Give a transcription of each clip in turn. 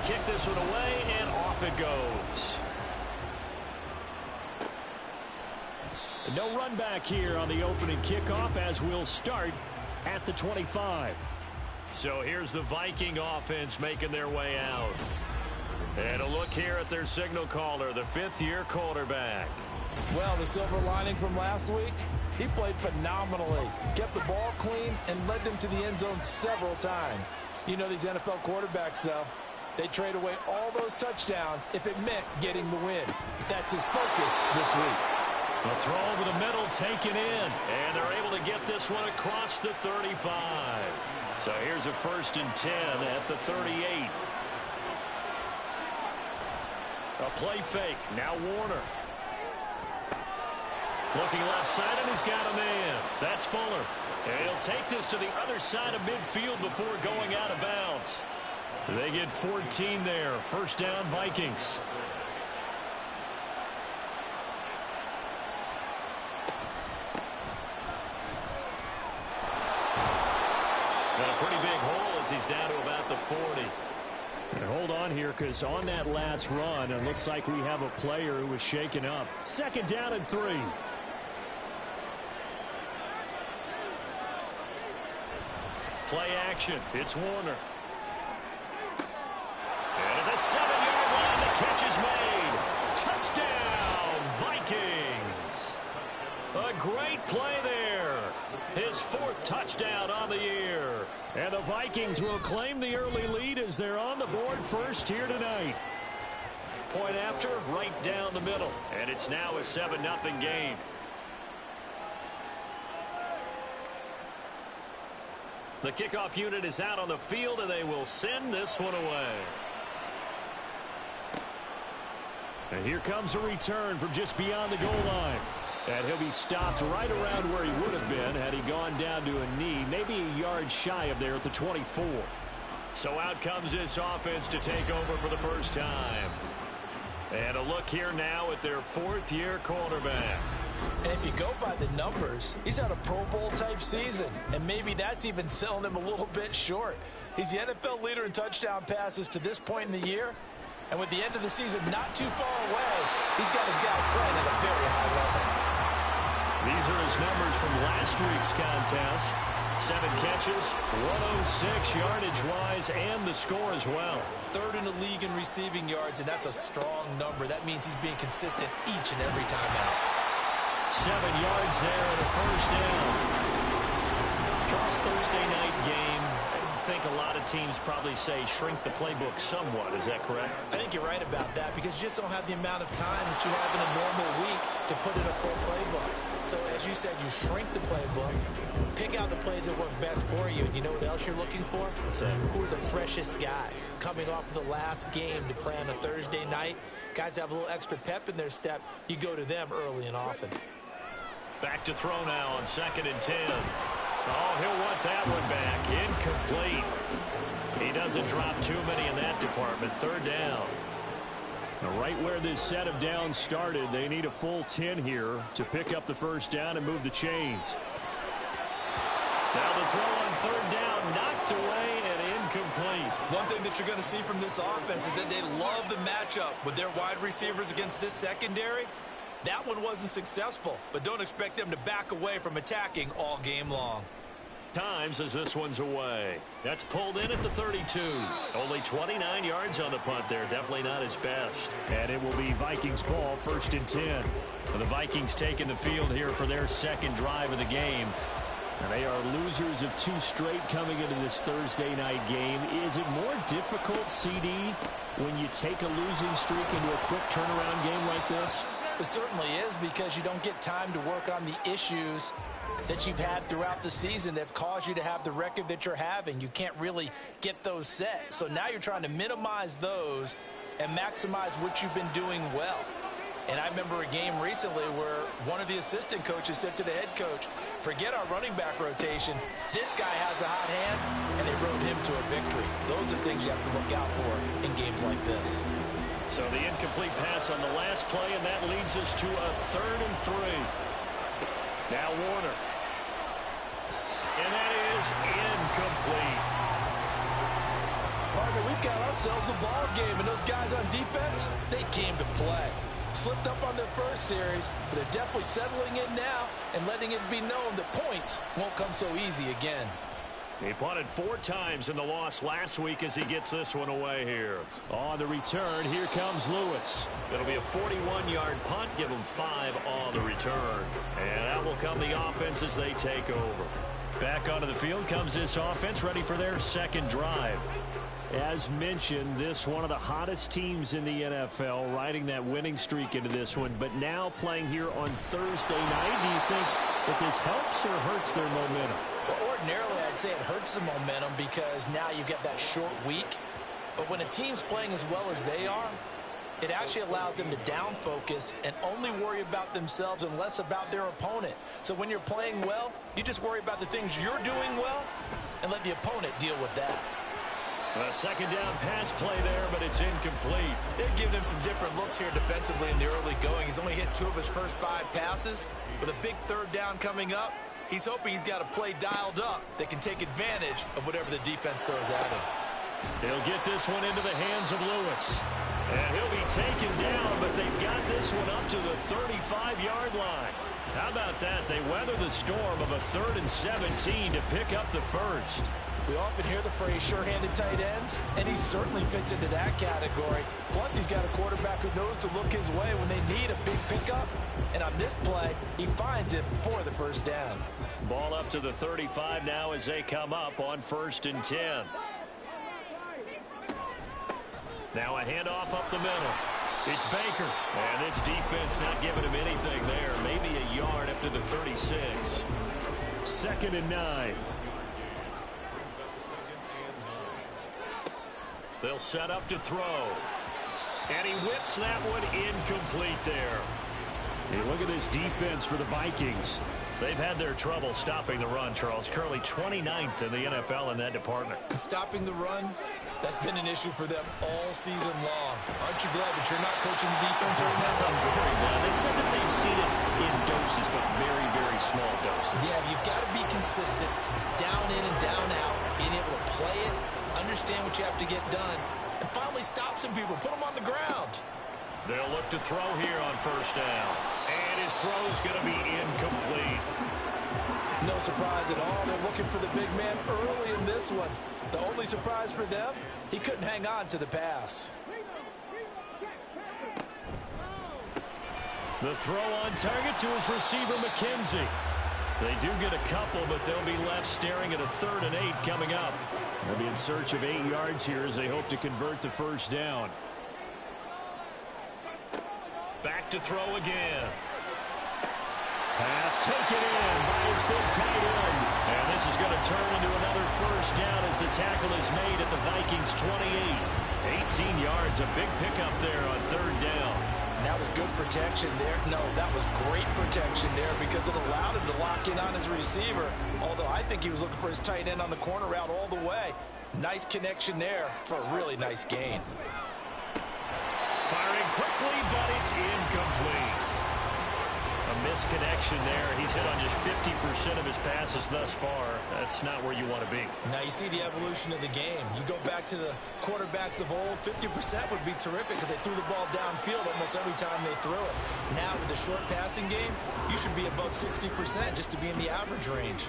kick this one away, and off it goes. No run back here on the opening kickoff as we'll start at the 25. So here's the Viking offense making their way out. And a look here at their signal caller, the fifth-year quarterback. Well, the silver lining from last week, he played phenomenally, kept the ball clean, and led them to the end zone several times. You know these NFL quarterbacks, though, they trade away all those touchdowns if it meant getting the win. That's his focus this week. The throw over the middle taken in, and they're able to get this one across the 35. So here's a 1st and 10 at the 38. A play fake. Now Warner. Looking left side, and he's got a man. That's Fuller. And he'll take this to the other side of midfield before going out of bounds. They get 14 there. 1st down, Vikings. Got a pretty big hole as he's down to about the 40. And hold on here, because on that last run, it looks like we have a player who was shaken up. 2nd down and 3. Play action. It's Warner. And at the 7-yard line, the catch is made. Touchdown, Vikings. A great play there. His 4th touchdown on the year. And the Vikings will claim the early lead as they're on the board first here tonight. Point after, right down the middle. And it's now a 7-0 game. The kickoff unit is out on the field, and they will send this one away. And here comes a return from just beyond the goal line. And he'll be stopped right around where he would have been had he gone down to a knee, maybe a yard shy of there at the 24. So out comes this offense to take over for the first time. And a look here now at their 4th-year quarterback. And if you go by the numbers, he's had a Pro Bowl-type season, and maybe that's even selling him a little bit short. He's the NFL leader in touchdown passes to this point in the year, and with the end of the season not too far away, he's got his guys playing at a very high level. These are his numbers from last week's contest. 7 catches, 106 yardage-wise, and the score as well. 3rd in the league in receiving yards, and that's a strong number. That means he's being consistent each and every time out. 7 yards there and a 1st down. Charles, Thursday night game. I think a lot of teams probably say shrink the playbook somewhat. Is that correct? I think you're right about that, because you just don't have the amount of time that you have in a normal week to put in a full playbook. So as you said, you shrink the playbook, pick out the plays that work best for you. And you know what else you're looking for? What's that? Who are the freshest guys coming off of the last game to play on a Thursday night? Guys have a little extra pep in their step. You go to them early and often. Back to throw now on 2nd and 10. Oh, he'll want that one back. Incomplete. He doesn't drop too many in that department. 3rd down. Now, right where this set of downs started, they need a full 10 here to pick up the 1st down and move the chains. Now the throw on 3rd down, knocked away and incomplete. One thing that you're going to see from this offense is that they love the matchup with their wide receivers against this secondary. That one wasn't successful, but don't expect them to back away from attacking all game long. Times as this one's away. That's pulled in at the 32. Only 29 yards on the punt there. Definitely not his best. And it will be Vikings ball, 1st and 10. And the Vikings taking the field here for their 2nd drive of the game. And they are losers of 2 straight coming into this Thursday night game. Is it more difficult, CD, when you take a losing streak into a quick turnaround game like this? It certainly is, because you don't get time to work on the issues that you've had throughout the season that have caused you to have the record that you're having. You can't really get those set. So now you're trying to minimize those and maximize what you've been doing well. And I remember a game recently where one of the assistant coaches said to the head coach, forget our running back rotation. This guy has a hot hand, and they rode him to a victory. Those are things you have to look out for in games like this. So the incomplete pass on the last play, and that leads us to a 3rd and 3. Now Warner. And that is incomplete. Partner, we've got ourselves a ball game, and those guys on defense, they came to play. Slipped up on their first series, but they're definitely settling in now and letting it be known that points won't come so easy again. He punted 4 times in the loss last week as he gets this one away here. On the return, here comes Lewis. It'll be a 41-yard punt, give him 5 on the return. And that will come the offense as they take over. Back onto the field comes this offense, ready for their second drive. As mentioned, this one of the hottest teams in the NFL, riding that winning streak into this one, but now playing here on Thursday night. Do you think that this helps or hurts their momentum? Well, ordinarily, I'd say it hurts the momentum because now you get that short week. But when a team's playing as well as they are, it actually allows them to down focus and only worry about themselves and less about their opponent. So when you're playing well, you just worry about the things you're doing well and let the opponent deal with that. A second down pass play there, but it's incomplete. They're giving him some different looks here defensively in the early going. He's only hit 2 of his first 5 passes. With a big third down coming up, he's hoping he's got a play dialed up that can take advantage of whatever the defense throws at him. He'll get this one into the hands of Lewis. And he'll be taken down, but they've got this one up to the 35-yard line. How about that? They weather the storm of a 3rd and 17 to pick up the first. We often hear the phrase sure-handed tight ends, and he certainly fits into that category. Plus, he's got a quarterback who knows to look his way when they need a big pickup. And on this play, he finds it for the first down. Ball up to the 35 now as they come up on 1st and 10. Now a handoff up the middle. It's Baker. And this defense not giving him anything there. Maybe a yard up to the 36. 2nd and 9. They'll set up to throw. And he whips that one incomplete there. Hey, look at this defense for the Vikings. They've had their trouble stopping the run, Charles. Currently 29th in the NFL in that department. Stopping the run, that's been an issue for them all season long. Aren't you glad that you're not coaching the defense right now? I'm very glad. They said that they've seen it in doses, but very, very small doses. Yeah, you've got to be consistent. It's down in and down out. Being able to play it, understand what you have to get done, and finally stop some people. Put them on the ground. They'll look to throw here on 1st down. And his throw's going to be incomplete. No surprise at all. They're looking for the big man early in this one. The only surprise for them, he couldn't hang on to the pass. The throw on target to his receiver, McKenzie. They do get a couple, but they'll be left staring at a 3rd and 8 coming up. They'll be in search of 8 yards here as they hope to convert the 1st down. Back to throw again. Pass taken in by his big tight end. And this is going to turn into another 1st down as the tackle is made at the Vikings 28. 18 yards, a big pickup there on 3rd down. That was good protection there. No, that was great protection there because it allowed him to lock in on his receiver. Although I think he was looking for his tight end on the corner route all the way. Nice connection there for a really nice gain. Firing quickly, but it's incomplete. A misconnection there. He's hit on just 50% of his passes thus far. That's not where you want to be. Now you see the evolution of the game. You go back to the quarterbacks of old, 50% would be terrific because they threw the ball downfield almost every time they threw it. Now with the short passing game, you should be above 60% just to be in the average range.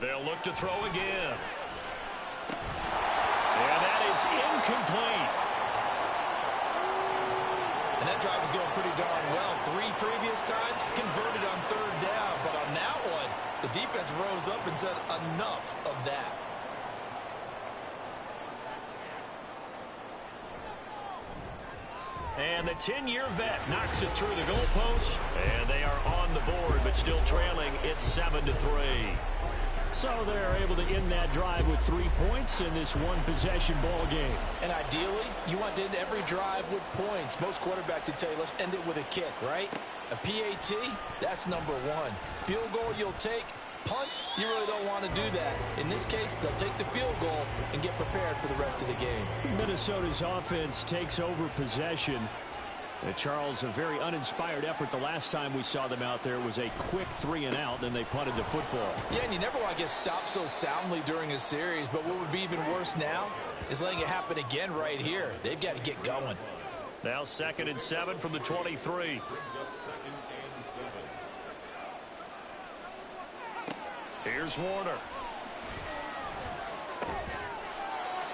They'll look to throw again. And that is incomplete. And that drive is going pretty darn well. 3 previous times converted on 3rd down. But on that one, the defense rose up and said enough of that. And the 10-year vet knocks it through the goalpost. And they are on the board, but still trailing. It's 7-3. So they're able to end that drive with 3 points in this one-possession ball game. And ideally, you want to end every drive with points. Most quarterbacks would tell you, let's end it with a kick, right? A PAT, that's number 1. Field goal you'll take. Punts, you really don't want to do that. In this case, they'll take the field goal and get prepared for the rest of the game. Minnesota's offense takes over possession. Charles, a very uninspired effort the last time we saw them out there. It was a quick 3-and-out, then they punted the football. Yeah, and you never want to get stopped so soundly during a series, but what would be even worse now is letting it happen again right here. They've got to get going. Now 2nd and 7 from the 23. Here's Warner.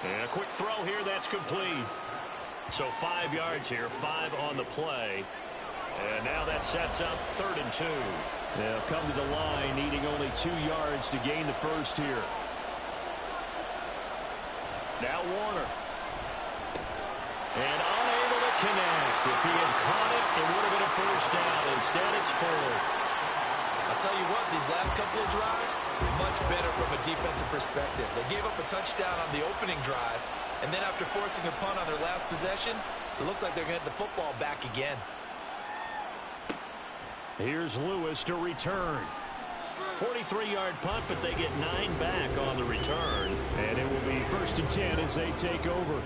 And a quick throw here, that's complete. So 5 yards here, 5 on the play. And now that sets up 3rd and 2. They'll come to the line, needing only 2 yards to gain the first here. Now Warner. And unable to connect. If he had caught it, it would have been a first down. Instead, it's 4th. I'll tell you what, these last couple of drives, much better from a defensive perspective. They gave up a touchdown on the opening drive, and then after forcing a punt on their last possession, it looks like they're going to get the football back again. Here's Lewis to return. 43-yard punt, but they get 9 back on the return. And it will be 1st and 10 as they take over.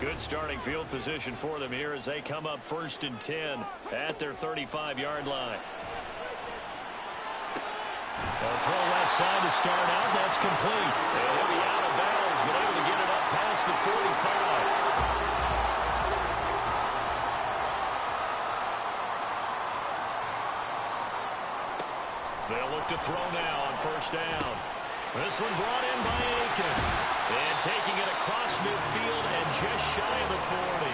Good starting field position for them here as they come up 1st and 10 at their 35-yard line. A throw left side to start out. That's complete. And he'll be out of bounds, but able to get it up past the 45. They'll look to throw now on 1st down. This one brought in by Aiken. And taking it across midfield and just shy of the 40.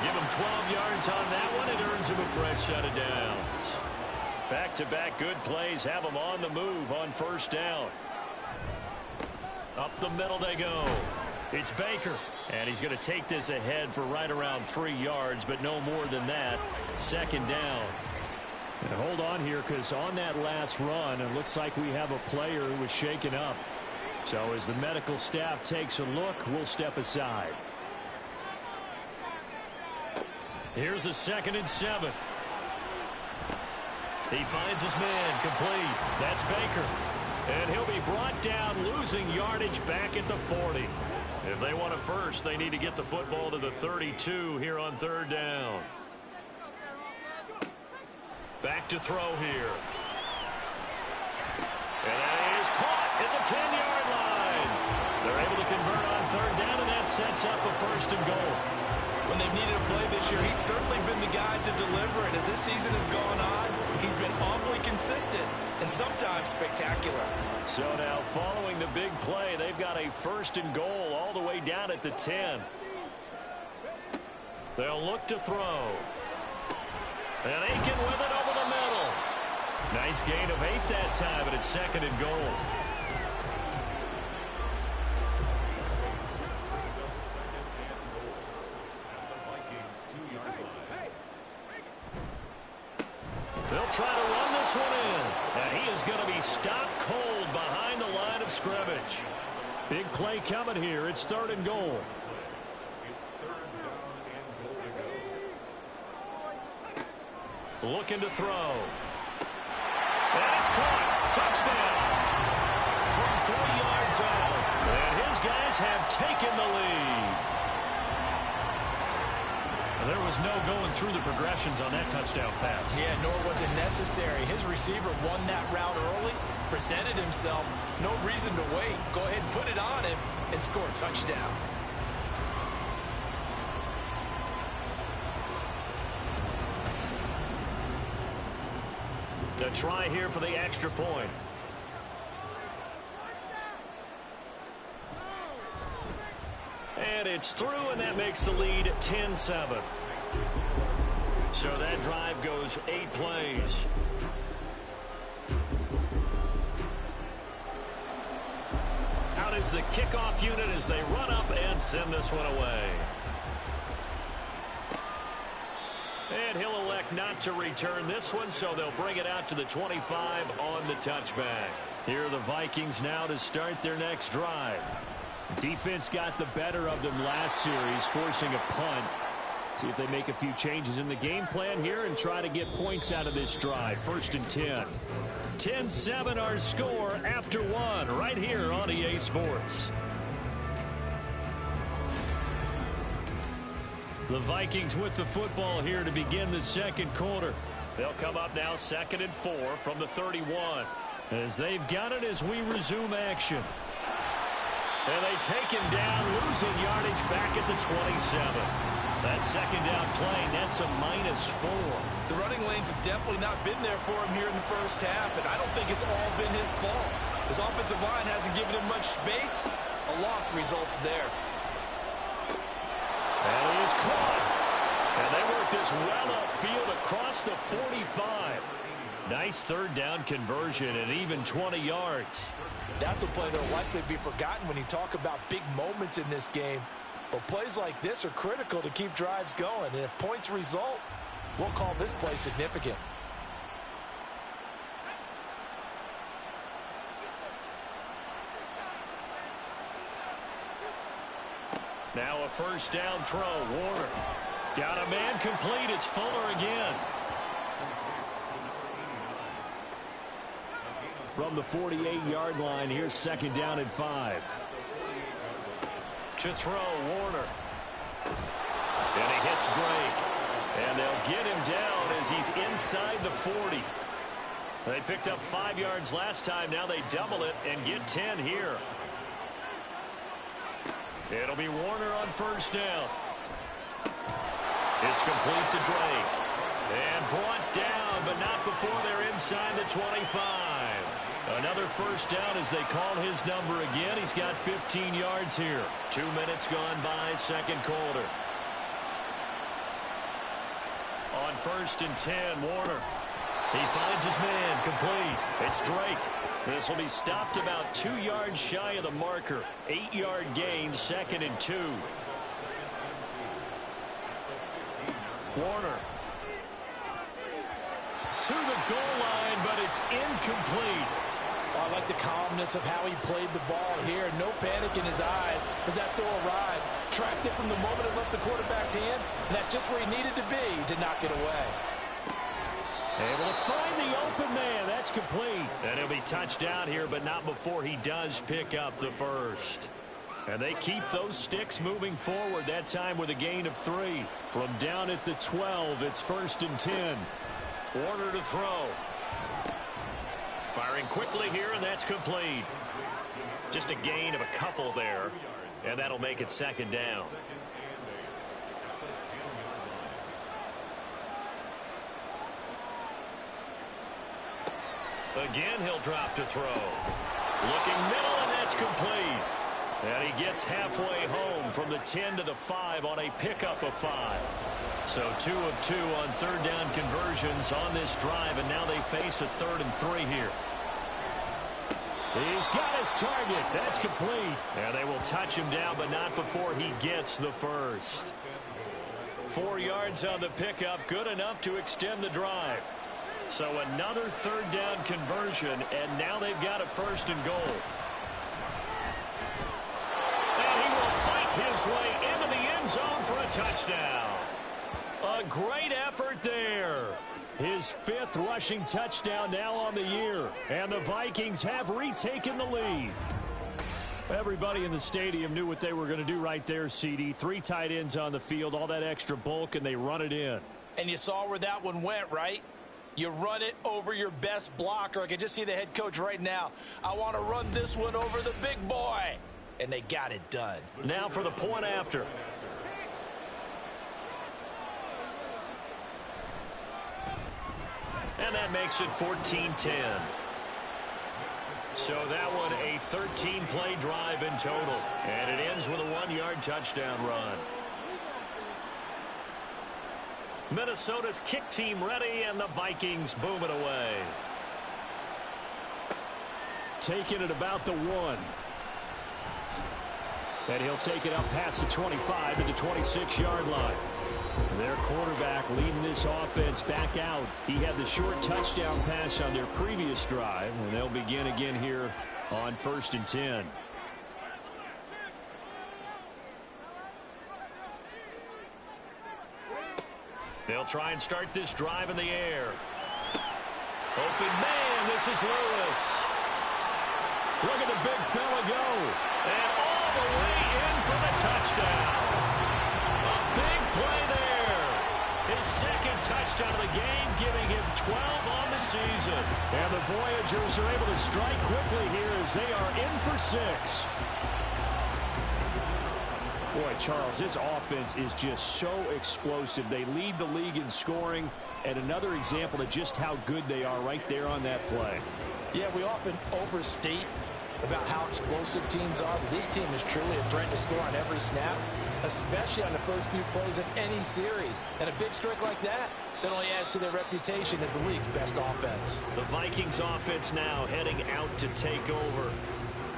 Give him 12 yards on that one. It earns him a fresh set of downs. Back-to-back good plays have them on the move on 1st down. Up the middle they go. It's Baker. And he's going to take this ahead for right around 3 yards, but no more than that. 2nd down. And hold on here, because on that last run, it looks like we have a player who was shaken up. So as the medical staff takes a look, we'll step aside. Here's a 2nd and 7. He finds his man complete. That's Baker. And he'll be brought down, losing yardage back at the 40. If they want a first, they need to get the football to the 32 here on 3rd down. Back to throw here. And that is caught at the 10-yard line. They're able to convert on 3rd down, and that sets up a 1st and goal. When they've needed a play this year, he's certainly been the guy to deliver it. As this season has gone on, he's been awfully consistent and sometimes spectacular. So now following the big play, they've got a 1st and goal all the way down at the 10. They'll look to throw. And Aiken with it over the middle. Nice gain of 8 that time, but it's 2nd and goal. They'll try to run this one in. And he is going to be stopped cold behind the line of scrimmage. Big play coming here. It's 3rd and goal. Looking to throw. And it's caught. Touchdown. From 3 yards out. And his guys have taken the lead. There was no going through the progressions on that touchdown pass. Yeah, nor was it necessary. His receiver won that route early, presented himself. No reason to wait. Go ahead and put it on him and score a touchdown. A try here for the extra point. And it's through, and that makes the lead 10-7. So that drive goes 8 plays. Out is the kickoff unit as they run up and send this one away. And he'll elect not to return this one, so they'll bring it out to the 25 on the touchback. Here are the Vikings now to start their next drive. Defense got the better of them last series, forcing a punt. See if they make a few changes in the game plan here and try to get points out of this drive. 1st and 10. 10-7 our score after 1 right here on EA Sports. The Vikings with the football here to begin the second quarter. They'll come up now 2nd and 4 from the 31. As they've got it as we resume action. And they take him down, losing yardage back at the 27. That second down play, that's a -4. The running lanes have definitely not been there for him here in the first half, and I don't think it's all been his fault. His offensive line hasn't given him much space. A loss results there. And he is caught. And they work this well upfield across the 45. Nice third down conversion and even 20 yards. That's a play that will likely be forgotten when you talk about big moments in this game. But plays like this are critical to keep drives going. And if points result, we'll call this play significant. Now a first down throw. Warner got a man complete. It's Fuller again. From the 48-yard line, here's 2nd down and 5. To throw, Warner. And he hits Drake. And they'll get him down as he's inside the 40. They picked up 5 yards last time. Now they double it and get 10 here. It'll be Warner on first down. It's complete to Drake. And brought down, but not before they're inside the 25. Another first down as they call his number again. He's got 15 yards here. 2 minutes gone by, second quarter. On 1st and 10, Warner. He finds his man, complete. It's Drake. This will be stopped about 2 yards shy of the marker. 8-yard gain, 2nd and 2. Warner. To the goal line, but it's incomplete. Oh, I like the calmness of how he played the ball here. No panic in his eyes as that throw arrived. Tracked it from the moment it left the quarterback's hand, and that's just where he needed to be to knock it away. Able to find the open man. That's complete. And he'll be touched down here, but not before he does pick up the first. And they keep those sticks moving forward, that time with a gain of 3. From down at the 12, it's 1st and 10. Warner to throw. Firing quickly here, and that's complete. Just a gain of a couple there, and that'll make it 2nd down. Again, he'll drop to throw. Looking middle, and that's complete. And he gets halfway home from the 10 to the 5 on a pickup of 5. So 2 of 2 on third down conversions on this drive, and now they face a 3rd and 3 here. He's got his target. That's complete. And they will touch him down, but not before he gets the first. 4 yards on the pickup, good enough to extend the drive. So another third down conversion, and now they've got a 1st and goal. And he will fight his way into the end zone for a touchdown. A great effort there. His 5th rushing touchdown now on the year. And the Vikings have retaken the lead. Everybody in the stadium knew what they were going to do right there, CD. 3 tight ends on the field, all that extra bulk, and they run it in. And you saw where that one went, right? You run it over your best blocker. I can just see the head coach right now. I want to run this one over the big boy. And they got it done. Now for the point after. And that makes it 14-10. So that one a 13-play drive in total. And it ends with a 1-yard touchdown run. Minnesota's kick team ready, and the Vikings boom it away. Taking it about the 1. And he'll take it up past the 25 to the 26-yard line. Their quarterback leading this offense back out. He had the short touchdown pass on their previous drive, and they'll begin again here on 1st and 10. They'll try and start this drive in the air. Open man, this is Lewis. Look at the big fella go. And all the way in for the touchdown. A big play His second touchdown of the game, giving him 12 on the season. And the Voyagers are able to strike quickly here as they are in for 6. Boy, Charles, this offense is just so explosive. They lead the league in scoring, and another example of just how good they are right there on that play. Yeah, we often overstate about how explosive teams are, but this team is truly a threat to score on every snap, especially on the first few plays of any series. And a big streak like that only adds to their reputation as the league's best offense. The Vikings offense now heading out to take over.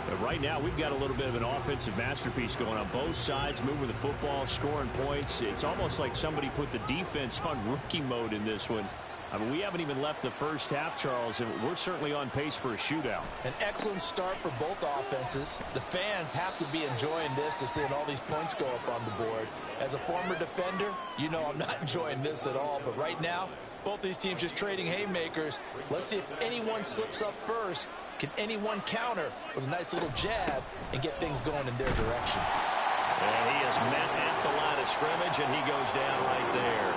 But right now, we've got a little bit of an offensive masterpiece going on both sides, moving the football, scoring points. It's almost like somebody put the defense on rookie mode in this one. I mean, we haven't even left the first half, Charles, and we're certainly on pace for a shootout. An excellent start for both offenses. The fans have to be enjoying this to seeing all these points go up on the board. As a former defender, you know I'm not enjoying this at all. But right now, both these teams just trading haymakers. Let's see if anyone slips up first. Can anyone counter with a nice little jab and get things going in their direction? And he is met at the line of scrimmage, and he goes down right there.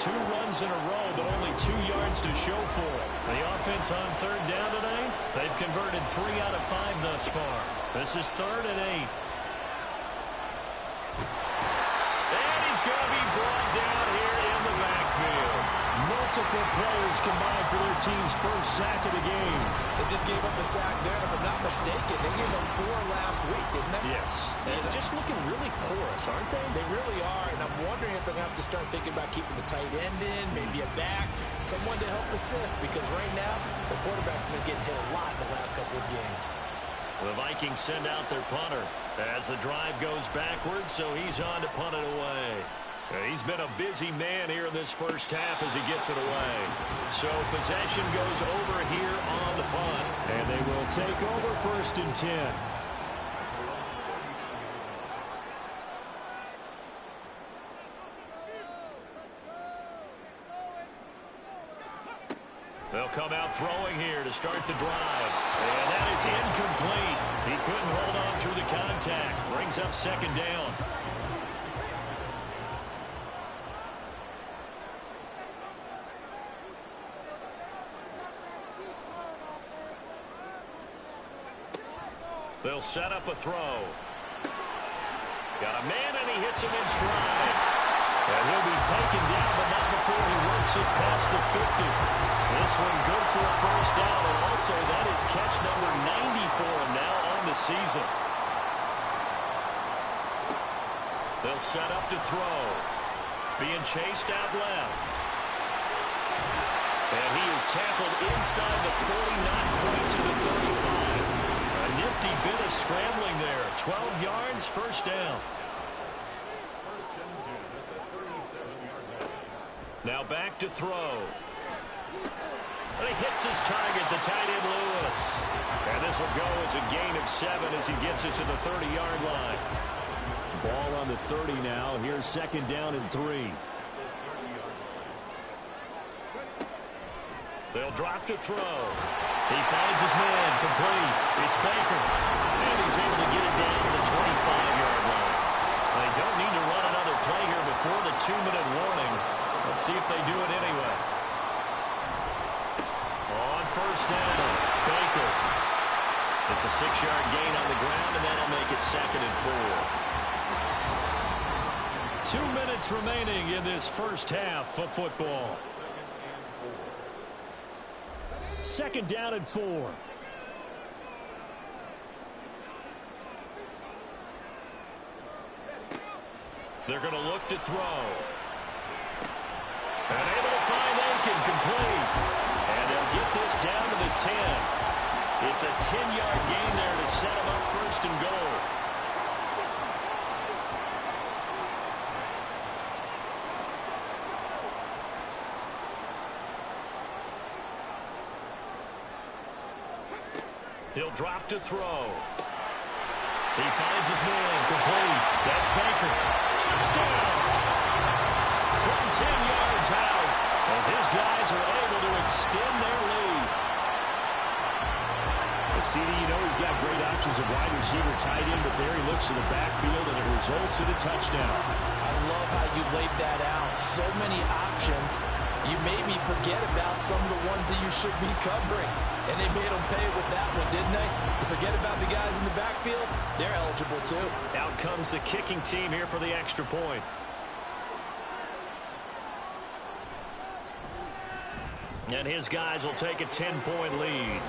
2 runs in a row, but only 2 yards to show for it. The offense on third down tonight, they've converted 3 out of 5 thus far. This is 3rd and 8. And he's going to be brought down here in the backfield. Multiple players combined for their team's first sack of the game. They just gave up a sack there, and if I'm not mistaken, they gave up 4 last week, didn't they? Yes. And just looking really porous, aren't they? They really are, and I'm wondering if they're going to have to start thinking about keeping the tight end in, maybe a back, someone to help assist, because right now, the quarterback's been getting hit a lot in the last couple of games. The Vikings send out their punter as the drive goes backwards, so he's on to punt it away. He's been a busy man here in this first half as he gets it away. So possession goes over here on the punt. And they will take over 1st and 10. They'll come out throwing here to start the drive. And that is incomplete. He couldn't hold on through the contact. Brings up 2nd down. They'll set up a throw. Got a man, and he hits him in stride. And he'll be taken down, but not before he works it past the 50. This one good for a 1st down, and also that is catch number 90 for him now on the season. They'll set up to throw. Being chased out left. And he is tackled inside the 40, not quite to the 35. Nifty bit of scrambling there. 12 yards, 1st down. Now back to throw. And he hits his target, the tight end Lewis. And this will go as a gain of 7 as he gets it to the 30-yard line. Ball on the 30 now. Here's 2nd down and 3. They'll drop to throw. He finds his man, complete. It's Baker. And he's able to get it down to the 25-yard line. They don't need to run another play here before the 2-minute warning. Let's see if they do it anyway. On 1st down, Baker. It's a 6-yard gain on the ground, and that'll make it 2nd and 4. 2 minutes remaining in this first half of football. 2nd down and 4. They're going to look to throw. And able to find Aiken, complete. And they'll get this down to the 10. It's a 10-yard gain there to set them up 1st and goal. He'll drop to throw. He finds his man, complete. That's Baker. Touchdown! From 10 yards out, as his guys are able to extend their lead. The CD, you know he's got great options of wide receiver, tight end, but there he looks to the backfield, and it results in a touchdown. I love how you laid that out. So many options. You made me forget about some of the ones that you should be covering. And they made them pay with that one, didn't they? Forget about the guys in the backfield. They're eligible, too. Out comes the kicking team here for the extra point. And his guys will take a 10-point lead.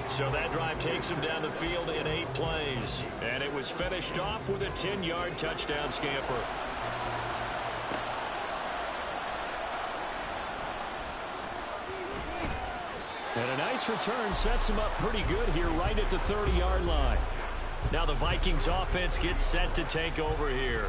So that drive takes him down the field in 8 plays. And it was finished off with a 10-yard touchdown scamper. And a nice return sets him up pretty good here right at the 30-yard line. Now the Vikings offense gets set to take over here.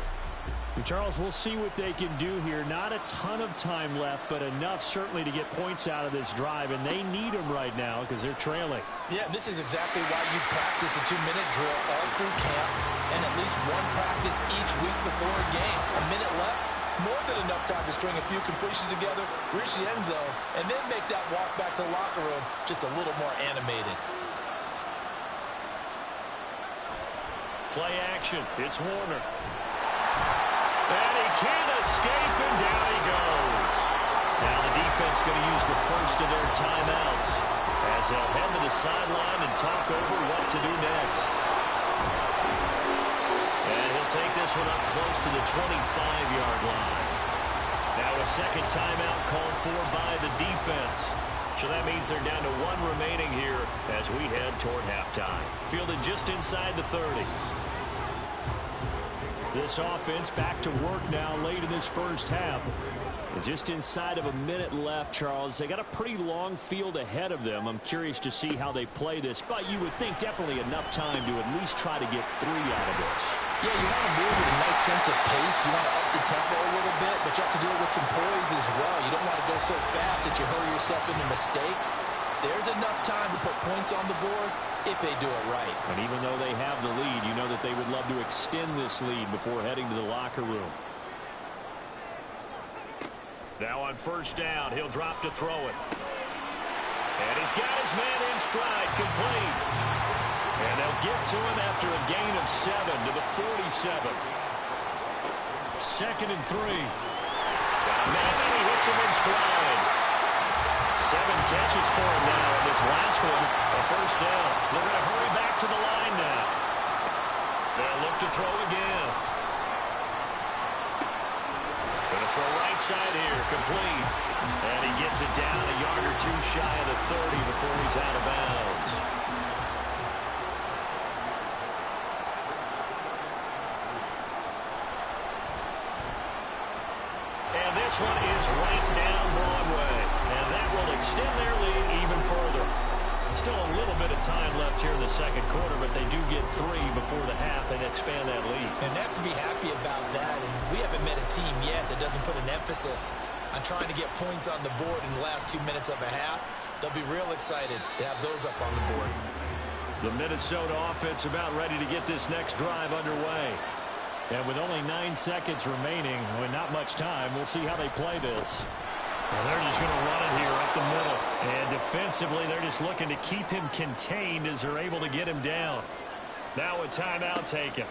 And Charles, we'll see what they can do here. Not a ton of time left, but enough certainly to get points out of this drive, and they need them right now because they're trailing. Yeah, this is exactly why you practice a 2-minute drill all through camp and at least one practice each week before a game. A minute left, more than enough time to string a few completions together, reach the end zone, and then make that walk back to the locker room just a little more animated. Play action. It's Warner. And he can't escape, and down he goes. Now the defense going to use the first of their timeouts as they'll head to the sideline and talk over what to do next. And he'll take this one up close to the 25-yard line. Now a second timeout called for by the defense. So that means they're down to 1 remaining here as we head toward halftime. Fielded just inside the 30. This offense back to work now late in this first half. And just inside of a minute left, Charles. They got a pretty long field ahead of them. I'm curious to see how they play this, but you would think definitely enough time to at least try to get 3 out of this. Yeah, you want to move with a nice sense of pace. You want to up the tempo a little bit, but you have to do it with some poise as well. You don't want to go so fast that you hurry yourself into mistakes. There's enough time to put points on the board if they do it right. And even though they have the lead, you know that they would love to extend this lead before heading to the locker room. Now on first down, he'll drop to throw it. And he's got his man in stride, complete. And they'll get to him after a gain of 7 to the 47. 2nd and 3. Man, and he hits him in stride. 7 catches for him now, and this last one, a first down. They're going to hurry back to the line now. They'll look to throw again. Going to throw right side here, complete. And he gets it down a yard or 2 shy of the 30 before he's out of bounds. And this one is right down Broadway. And that will extend their lead even further. Still a little bit of time left here in the second quarter, but they do get 3 before the half and expand that lead. And they have to be happy about that. And we haven't met a team yet that doesn't put an emphasis on trying to get points on the board in the last 2 minutes of a half. They'll be real excited to have those up on the board. The Minnesota offense about ready to get this next drive underway. And with only 9 seconds remaining, with not much time, we'll see how they play this. Well, they're just going to run it here up the middle. And defensively, they're just looking to keep him contained as they're able to get him down. Now a timeout taken.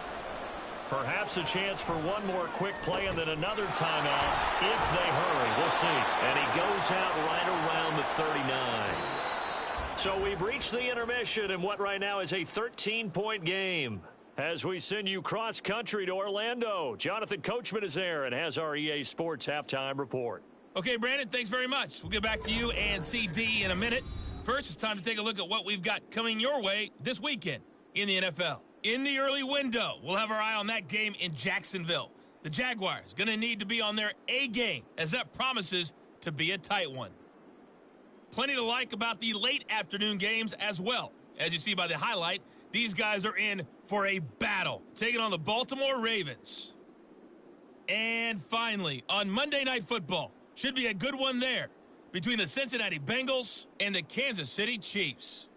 Perhaps a chance for one more quick play and then another timeout if they hurry. We'll see. And he goes out right around the 39. So we've reached the intermission in what right now is a 13-point game. As we send you cross-country to Orlando, Jonathan Coachman is there and has our EA Sports Halftime Report. Okay, Brandon, thanks very much. We'll get back to you and CD in a minute. First, it's time to take a look at what we've got coming your way this weekend in the NFL. In the early window, we'll have our eye on that game in Jacksonville. The Jaguars going to need to be on their A game, as that promises to be a tight one. Plenty to like about the late afternoon games as well. As you see by the highlight, these guys are in for a battle, taking on the Baltimore Ravens. And finally, on Monday Night Football, should be a good one there between the Cincinnati Bengals and the Kansas City Chiefs.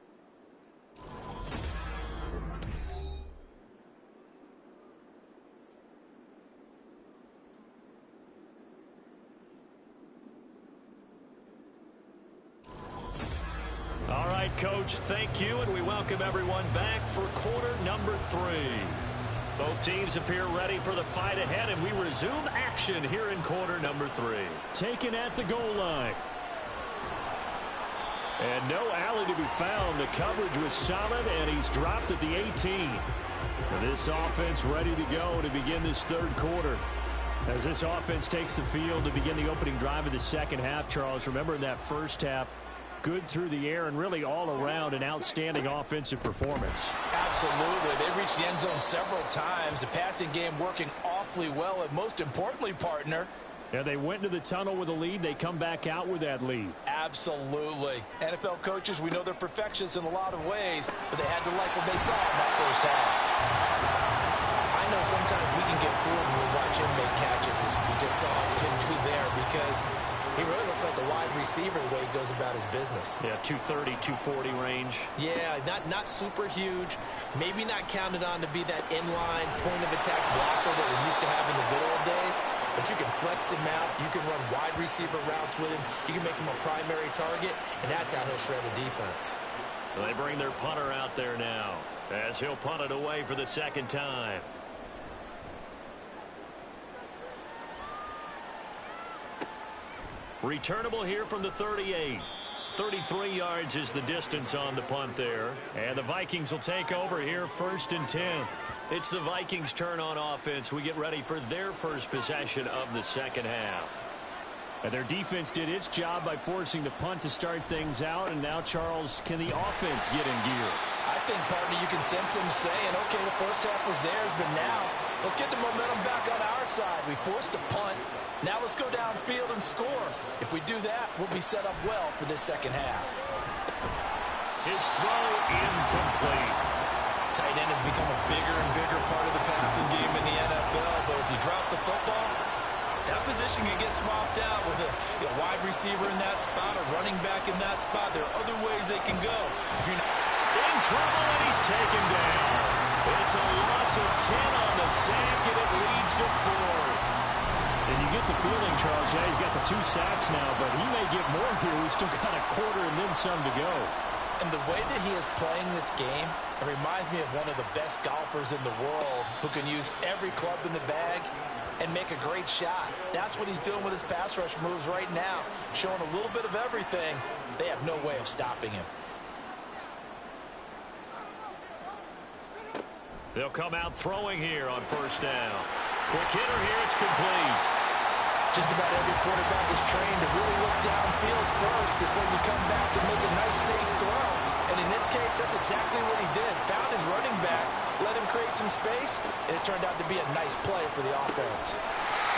All right, Coach, thank you, and we welcome everyone back for quarter number 3. Both teams appear ready for the fight ahead, and we resume action here in quarter number 3. Taken at the goal line. And no alley to be found. The coverage was solid, and he's dropped at the 18. This offense ready to go to begin this third quarter. As this offense takes the field to begin the opening drive of the second half, Charles, remember in that first half, good through the air and really all around an outstanding offensive performance. Absolutely. They reached the end zone several times. The passing game working awfully well, and most importantly, partner, yeah, they went into the tunnel with a lead. They come back out with that lead. Absolutely. NFL coaches, we know they're perfectionists in a lot of ways, but they had to like what they saw in that first half. I know sometimes we can get fooled when we watch him make catches, as we just saw him do there, because he really looks like a wide receiver the way he goes about his business. Yeah, 230, 240 range. Yeah, not super huge. Maybe not counted on to be that inline point-of-attack blocker that we used to have in the good old days. But you can flex him out. You can run wide receiver routes with him. You can make him a primary target, and that's how he'll shred a defense. Well, they bring their punter out there now as he'll punt it away for the second time. Returnable here from the 38. 33 yards is the distance on the punt there. And the Vikings will take over here 1st and 10. It's the Vikings' turn on offense. We get ready for their first possession of the second half. And their defense did its job by forcing the punt to start things out. And now, Charles, can the offense get in gear? I think, partner, you can sense him saying, okay, the first half was theirs, but now let's get the momentum back on our side. We forced a punt. Now let's go downfield and score. If we do that, we'll be set up well for this second half. His throw incomplete. Tight end has become a bigger and bigger part of the passing game in the NFL, but if you drop the football, that position can get swapped out with a wide receiver in that spot, a running back in that spot. There are other ways they can go. If you're not in trouble, and he's taken down. It's a loss of 10 on the sack, and it leads to 4th. And you get the feeling, Charles, yeah, he's got the 2 sacks now, but he may get more here. We've still got a quarter and then some to go. And the way that he is playing this game, it reminds me of one of the best golfers in the world who can use every club in the bag and make a great shot. That's what he's doing with his pass rush moves right now, showing a little bit of everything. They have no way of stopping him. They'll come out throwing here on 1st down. Quick hitter here, it's complete. Just about every quarterback is trained to really look downfield first before you come back and make a nice, safe throw. And in this case, that's exactly what he did. Found his running back, let him create some space, and it turned out to be a nice play for the offense.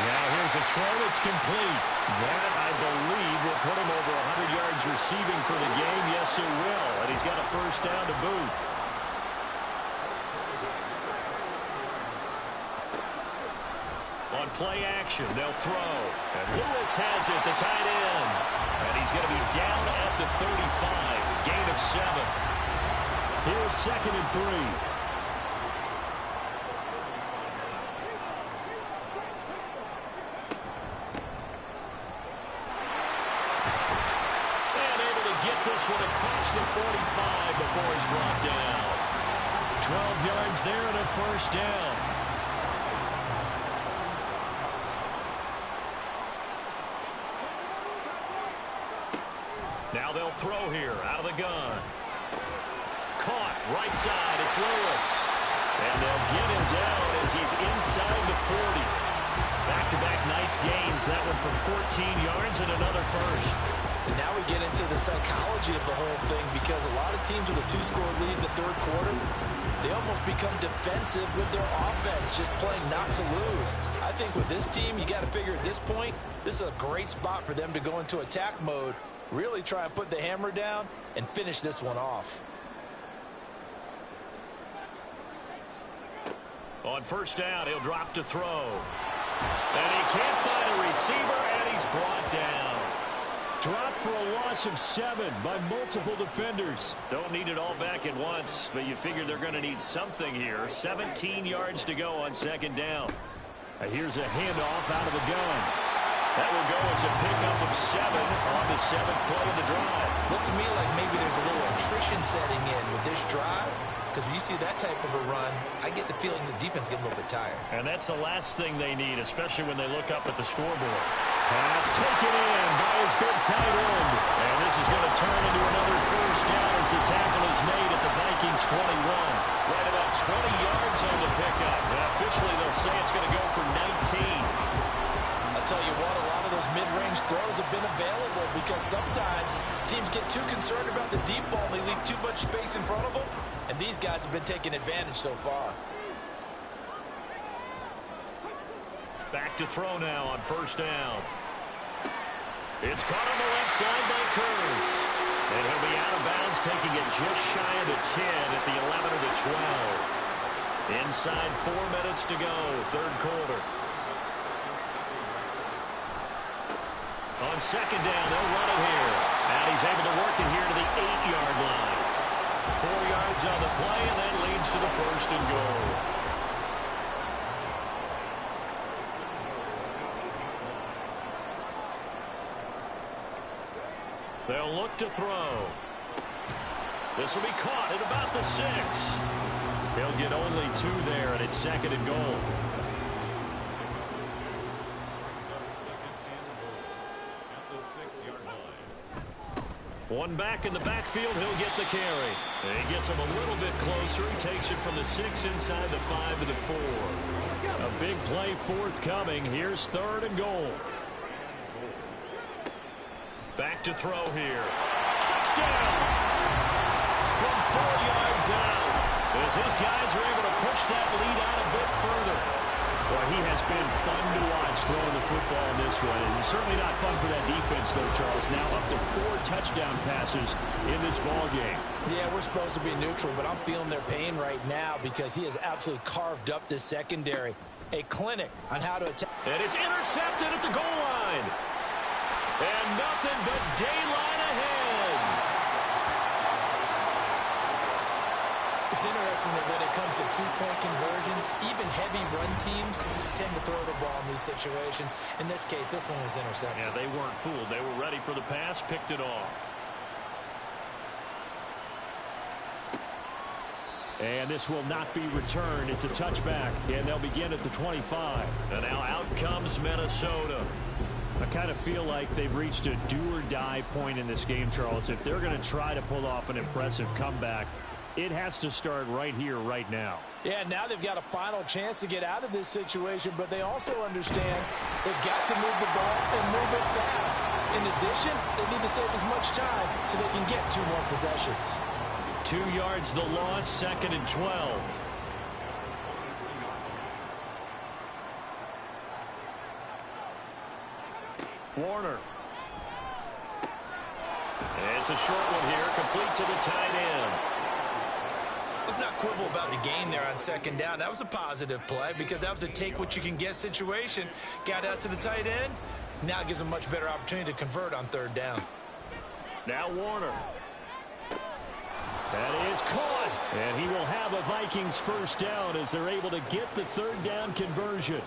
Now here's a throw, it's complete. That, I believe, will put him over 100 yards receiving for the game. Yes, it will. And he's got a 1st down to boot. On play action, they'll throw. And Lewis has it, the tight end. And he's going to be down at the 35. Gain of 7. Here's 2nd and 3. And able to get this one across the 45 before he's brought down. 12 yards there and a 1st down. Now they'll throw here out of the gun. Caught right side. It's Lewis. And they'll get him down as he's inside the 40. Back-to-back nice gains. That one for 14 yards and another 1st. And now we get into the psychology of the whole thing, because a lot of teams with a 2-score lead in the 3rd quarter, they almost become defensive with their offense, just playing not to lose. I think with this team, you got to figure at this point, this is a great spot for them to go into attack mode, really try and put the hammer down and finish this one off. On 1st down, he'll drop to throw. And he can't find a receiver, and he's brought down. Dropped for a loss of 7 by multiple defenders. Don't need it all back at once, but you figure they're going to need something here. 17 yards to go on 2nd down. And here's a handoff out of the gun. That will go as a pickup of 7 on the 7th play of the drive. Looks to me like maybe there's a little attrition setting in with this drive, because when you see that type of a run, I get the feeling the defense getting a little bit tired. And that's the last thing they need, especially when they look up at the scoreboard. Pass taken in by his big tight end. And this is going to turn into another first down as the tackle is made at the Vikings 21. Right about 20 yards on the pickup. And officially they'll say it's going to go for 19. I'll tell you what, a lot of those mid-range throws have been available because sometimes teams get too concerned about the deep ball and they leave too much space in front of them. And these guys have been taking advantage so far. Back to throw now on first down. It's caught on the left side by Kearse. And he'll be out of bounds, taking it just shy of the 10 at the 11 or the 12. Inside 4 minutes to go, third quarter. On second down, they'll run it here. And he's able to work it here to the 8-yard line. 4 yards on the play, and that leads to the first and goal. They'll look to throw. This will be caught at about the 6. He'll get only 2 there, and it's second and goal. One back in the backfield, he'll get the carry. And he gets him a little bit closer. He takes it from the 6 inside the 5 to the 4. A big play forthcoming. Here's third and goal. Back to throw here. Touchdown! From 4 yards out. As his guys are able to push that lead out a bit further. Boy, he has been fun to watch throwing the football in this one. And certainly not fun for that defense, though, Charles. Now up to 4 touchdown passes in this ball game. Yeah, we're supposed to be neutral, but I'm feeling their pain right now because he has absolutely carved up this secondary. A clinic on how to attack. And it's intercepted at the goal line. And nothing but daylight ahead. It's interesting that when it comes to two-point conversions, even heavy run teams tend to throw the ball in these situations. In this case, this one was intercepted. Yeah, they weren't fooled. They were ready for the pass, picked it off. And this will not be returned. It's a touchback, and they'll begin at the 25. And now out comes Minnesota. I kind of feel like they've reached a do-or-die point in this game, Charles. If they're going to try to pull off an impressive comeback, it has to start right here, right now. Yeah, now they've got a final chance to get out of this situation, but they also understand they've got to move the ball and move it fast. In addition, they need to save as much time so they can get 2 more possessions. 2 yards the loss, second and 12. Warner. It's a short one here, complete to the tight end. Let's not quibble about the gain there on second down. That was a positive play because that was a take-what-you-can-get situation. Got out to the tight end. Now it gives them a much better opportunity to convert on third down. Now Warner. That is caught. And he will have a Vikings first down as they're able to get the third down conversion.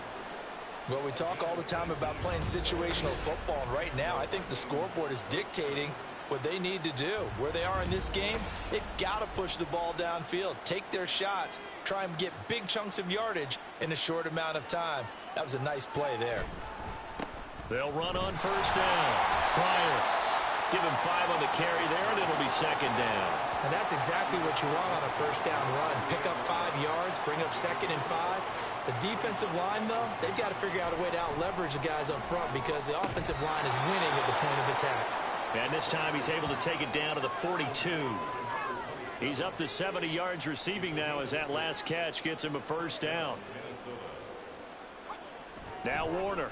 Well, we talk all the time about playing situational football, and right now I think the scoreboard is dictating what they need to do. Where they are in this game, they've got to push the ball downfield, take their shots, try and get big chunks of yardage in a short amount of time. That was a nice play there. They'll run on first down. Pryor. Give him 5 on the carry there, and it'll be second down. And that's exactly what you want on a first down run. Pick up 5 yards, bring up second and 5. The defensive line, though, they've got to figure out a way to out-leverage the guys up front because the offensive line is winning at the point of attack. And this time he's able to take it down to the 42. He's up to 70 yards receiving now as that last catch gets him a first down. Now Warner.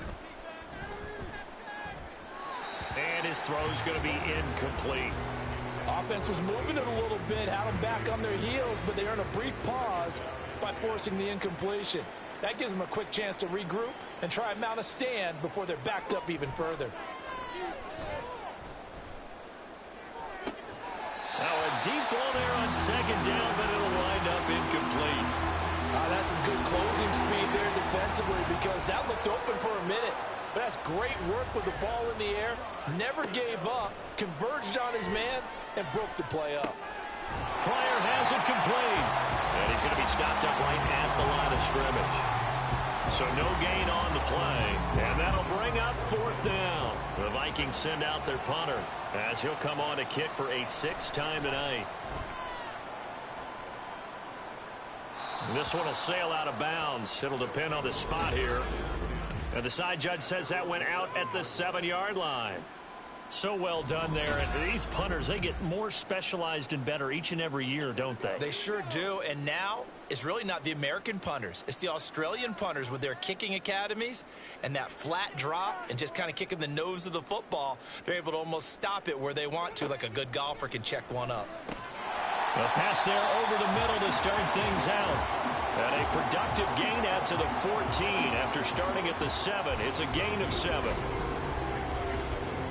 And his throw's going to be incomplete. Offense was moving it a little bit, had them back on their heels, but they earn a brief pause by forcing the incompletion. That gives them a quick chance to regroup and try and mount a stand before they're backed up even further. Now a deep ball there on second down, but it'll wind up incomplete. That's some good closing speed there defensively because that looked open for a minute. That's great work with the ball in the air. Never gave up, converged on his man, and broke the play up. Pryor has it complete. And he's going to be stopped up right at the line of scrimmage. So no gain on the play. And that'll bring up 4th down. The Vikings send out their punter as he'll come on to kick for a 6th time tonight. This one will sail out of bounds. It'll depend on the spot here. And the side judge says that went out at the 7-yard line. So well done there. And these punters, they get more specialized and better each and every year, don't they? They sure do. And now it's really not the American punters. It's the Australian punters with their kicking academies and that flat drop and just kind of kicking the nose of the football. They're able to almost stop it where they want to, like a good golfer can check one up. A pass there over the middle to start things out. And a productive gain out to the 14 after starting at the 7. It's a gain of 7.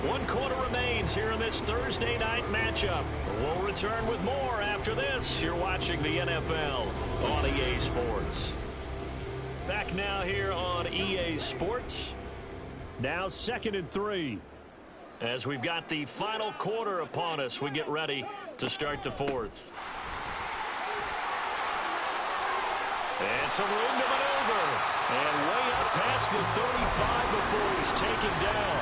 1 quarter remains here in this Thursday night matchup. We'll return with more after this. You're watching the NFL on EA Sports. Back now here on EA Sports. Now 2nd and 3. As we've got the final quarter upon us, we get ready to start the 4th. And some room to maneuver. And way up past the 35 before he's taken down.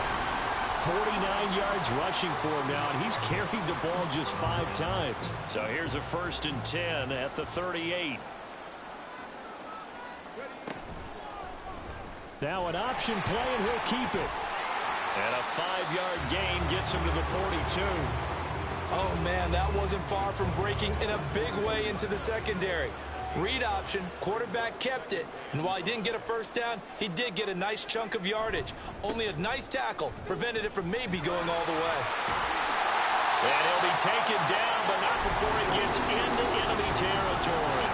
49 yards rushing for him now, and he's carried the ball just 5 times. So here's a 1st and 10 at the 38. Now an option play, and he'll keep it. And a 5-yard gain gets him to the 42. Oh, man, that wasn't far from breaking in a big way into the secondary. Read option, quarterback kept it, and while he didn't get a 1st down, he did get a nice chunk of yardage. Only a nice tackle prevented it from maybe going all the way. And he'll be taken down, but not before he gets into enemy territory.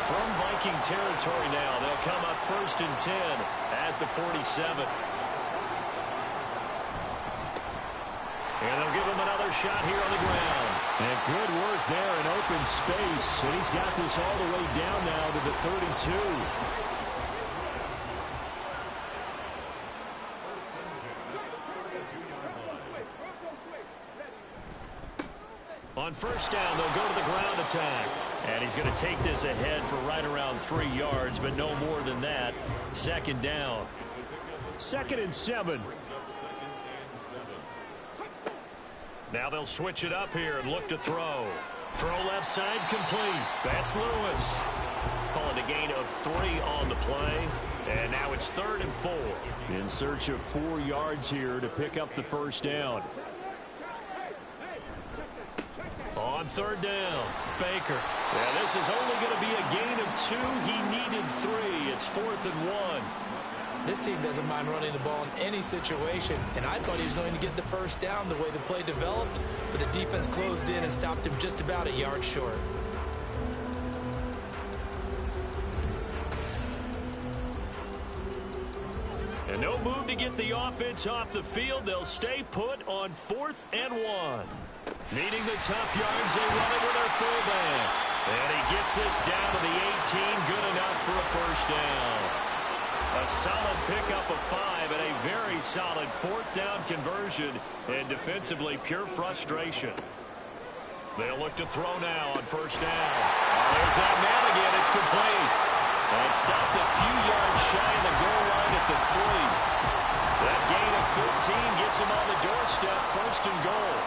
From Viking territory now, they'll come up 1st and 10 at the 47. And they'll give him another shot here on the ground. And good work there in open space. And he's got this all the way down now to the 32. On 1st down, they'll go to the ground attack. And he's going to take this ahead for right around 3 yards, but no more than that. 2nd down. 2nd and 7. Now they'll switch it up here and look to throw. Throw left side complete. That's Lewis. Calling a gain of 3 on the play. And now it's 3rd and 4. In search of 4 yards here to pick up the 1st down. On 3rd down, Baker. Yeah, this is only going to be a gain of 2. He needed 3. It's 4th and 1. This team doesn't mind running the ball in any situation, and I thought he was going to get the 1st down the way the play developed, but the defense closed in and stopped him just about a yard short. And no move to get the offense off the field. They'll stay put on 4th and 1. Needing the tough yards, they run it with their fullback. And he gets this down to the 18, good enough for a 1st down. A solid pickup of 5 and a very solid 4th down conversion, and defensively pure frustration. They'll look to throw now on 1st down. There's that man again. It's complete. And stopped a few yards shy of the goal line at the 3. That gain of 15 gets him on the doorstep, 1st and goal.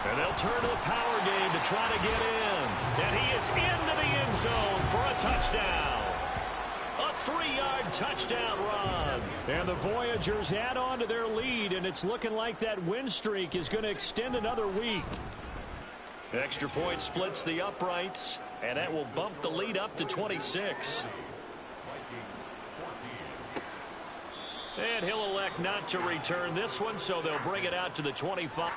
And they'll turn to the power game to try to get in. And he is into the end zone for a touchdown. A 3-yard touchdown run. And the Voyagers add on to their lead, and it's looking like that win streak is going to extend another week. Extra point splits the uprights, and that will bump the lead up to 26. And he'll elect not to return this one, so they'll bring it out to the 25.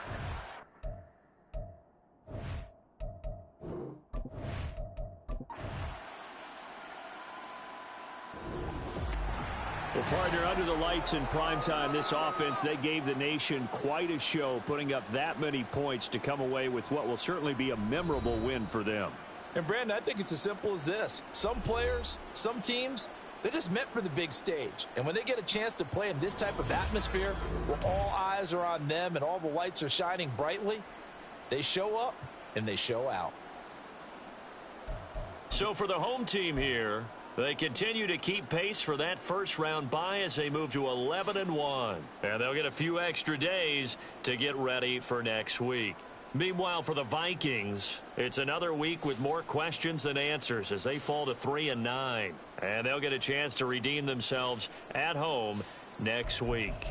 Well, partner, under the lights in primetime, this offense, they gave the nation quite a show, putting up that many points to come away with what will certainly be a memorable win for them. And, Brandon, I think it's as simple as this. Some players, some teams, They're just meant for the big stage. And when they get a chance to play in this type of atmosphere where all eyes are on them and all the lights are shining brightly, they show up and they show out. So for the home team here, they continue to keep pace for that first-round bye as they move to 11-1. And they'll get a few extra days to get ready for next week. Meanwhile, for the Vikings, it's another week with more questions than answers as they fall to 3-9. And they'll get a chance to redeem themselves at home next week.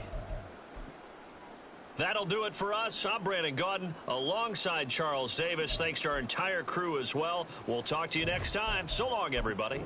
That'll do it for us. I'm Brandon Gaudin alongside Charles Davis. Thanks to our entire crew as well. We'll talk to you next time. So long, everybody.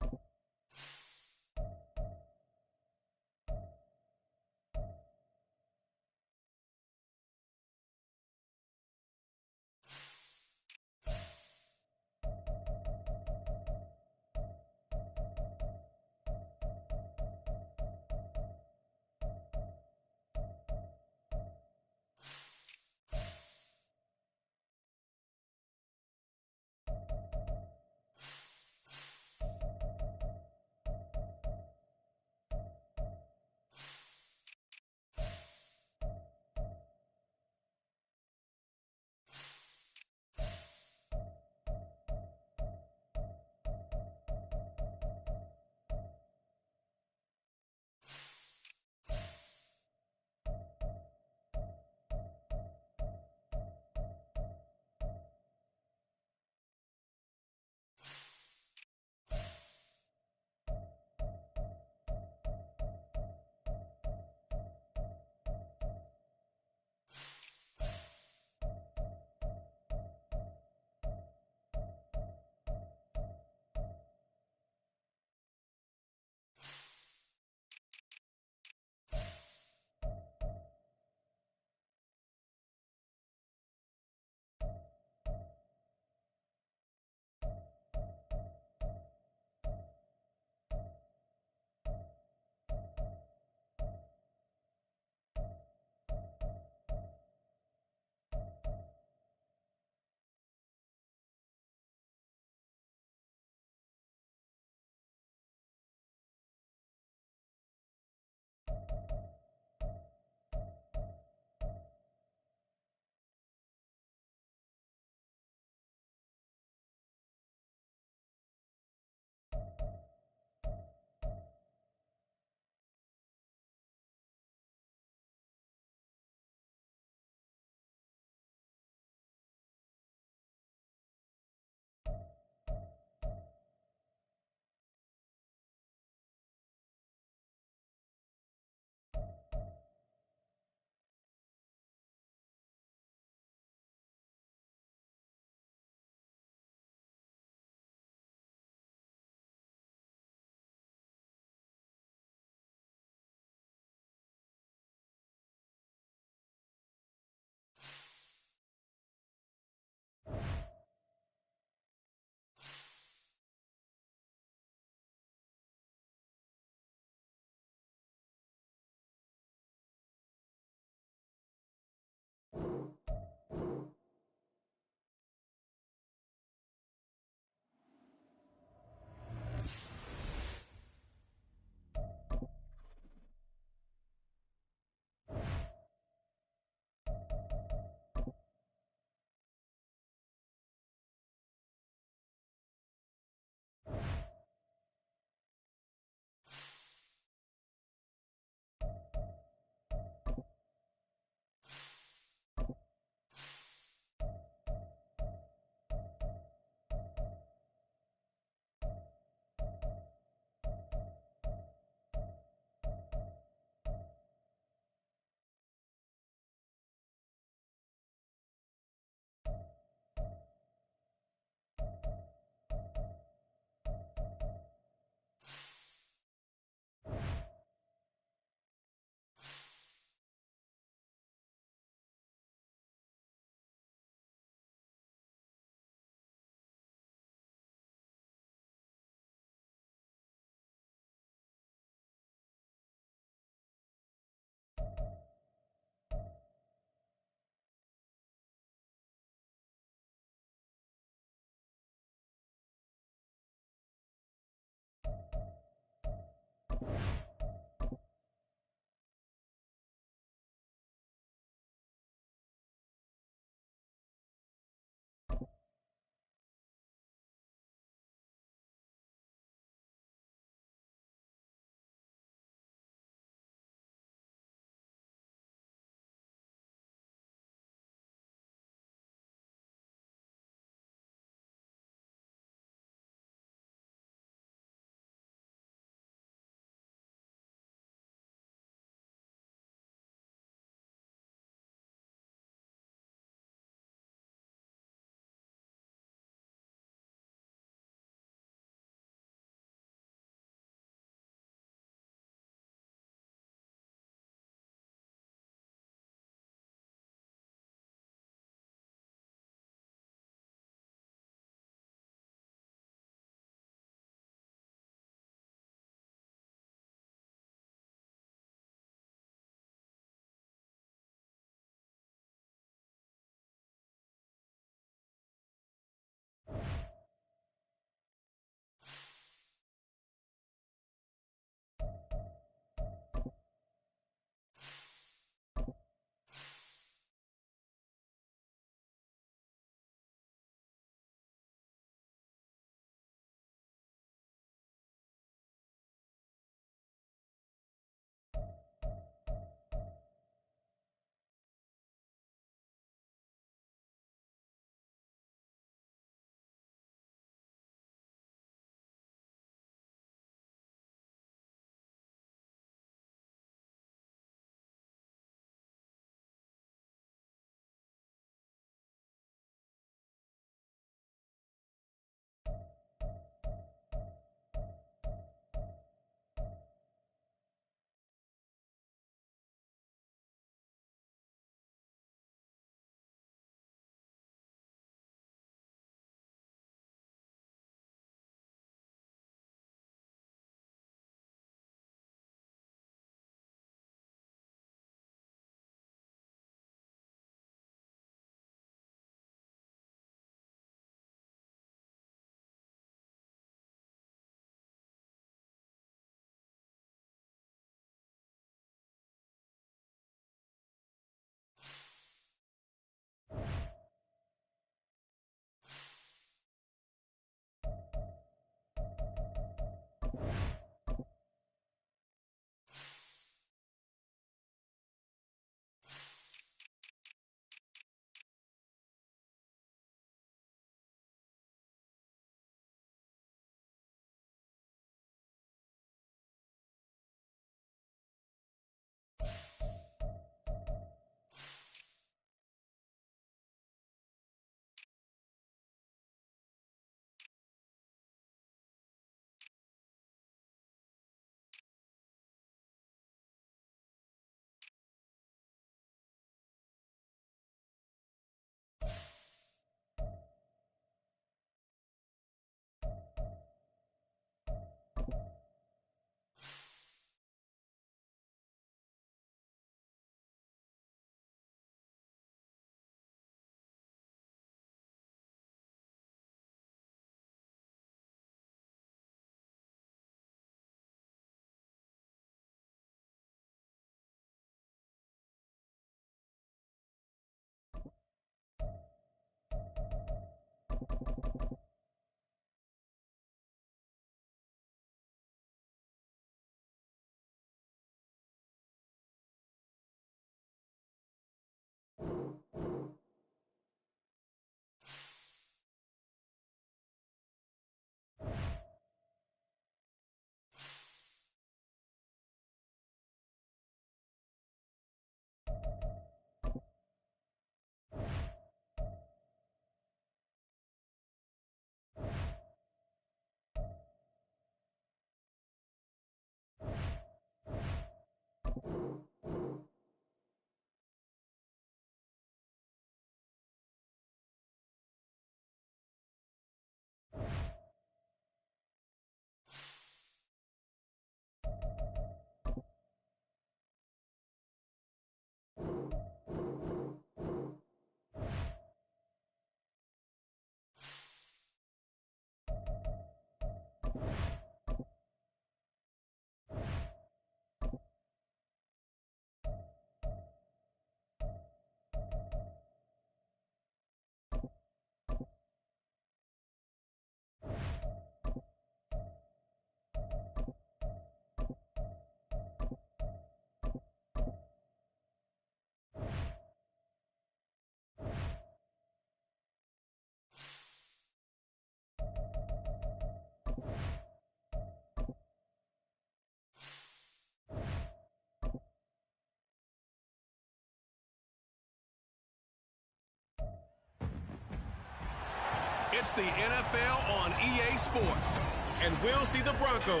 It's the NFL on EA Sports. And we'll see the Broncos,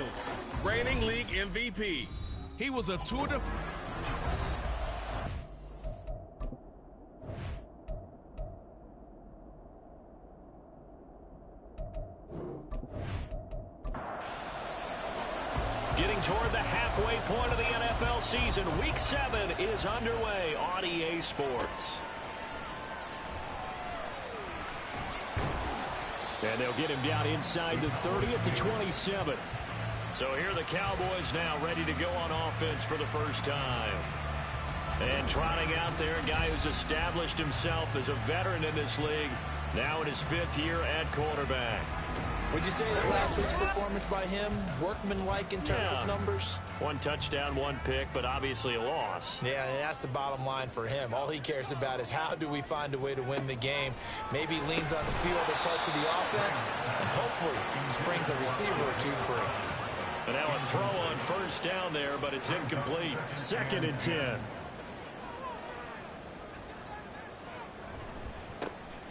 reigning league MVP. He was a tour de... Getting toward the halfway point of the NFL season. Week 7 is underway on EA Sports. And they'll get him down inside the 30 at the 27. So here are the Cowboys now ready to go on offense for the first time. And trotting out there, a guy who's established himself as a veteran in this league, now in his 5th year at quarterback. Would you say that last week's performance by him, workmanlike in terms of numbers? 1 touchdown, 1 pick, but obviously a loss. Yeah, and that's the bottom line for him. All he cares about is how do we find a way to win the game. Maybe leans on some few other parts of the offense, and hopefully springs a receiver or two free. And now a throw on first down there, but it's incomplete. 2nd and 10.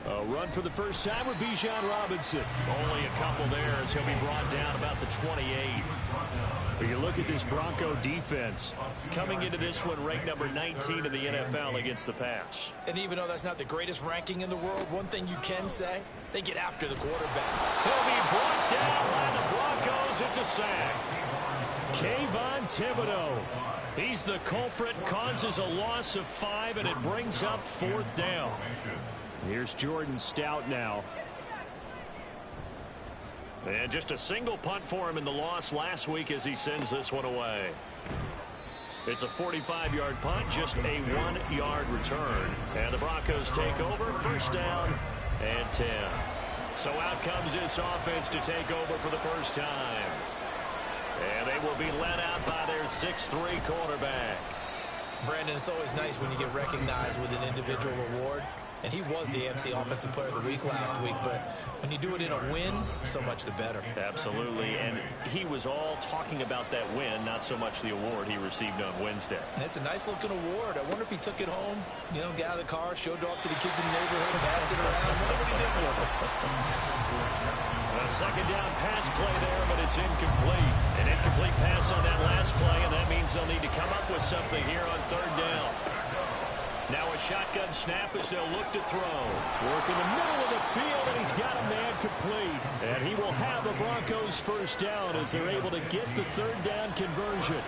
A run for the first time with Bijan Robinson. Only a couple there as he'll be brought down about the 28. But you look at this Bronco defense. Coming into this one ranked number 19 in the NFL against the pass. And even though that's not the greatest ranking in the world, one thing you can say, they get after the quarterback. He'll be brought down by the Broncos. It's a sack. Kayvon Thibodeaux. He's the culprit, causes a loss of 5, and it brings up 4th down. Here's Jordan Stout now. And just a single punt for him in the loss last week as he sends this one away. It's a 45-yard punt, just a 1-yard return. And the Broncos take over, first down and 10. So out comes this offense to take over for the first time. And they will be led out by their 6'3" quarterback. Brandon, it's always nice when you get recognized with an individual award. And he was the AFC Offensive Player of the Week last week, but when you do it in a win, so much the better. Absolutely, and he was all talking about that win, not so much the award he received on Wednesday. And it's a nice-looking award. I wonder if he took it home, you know, got out of the car, showed it off to the kids in the neighborhood, passed it around. I wonder what he did with it. A second down pass play there, but it's incomplete. An incomplete pass on that last play, and that means they'll need to come up with something here on 3rd down. Now a shotgun snap as they'll look to throw. Work in the middle of the field, and he's got a man complete. And he will have the Broncos first down as they're able to get the 3rd down conversion.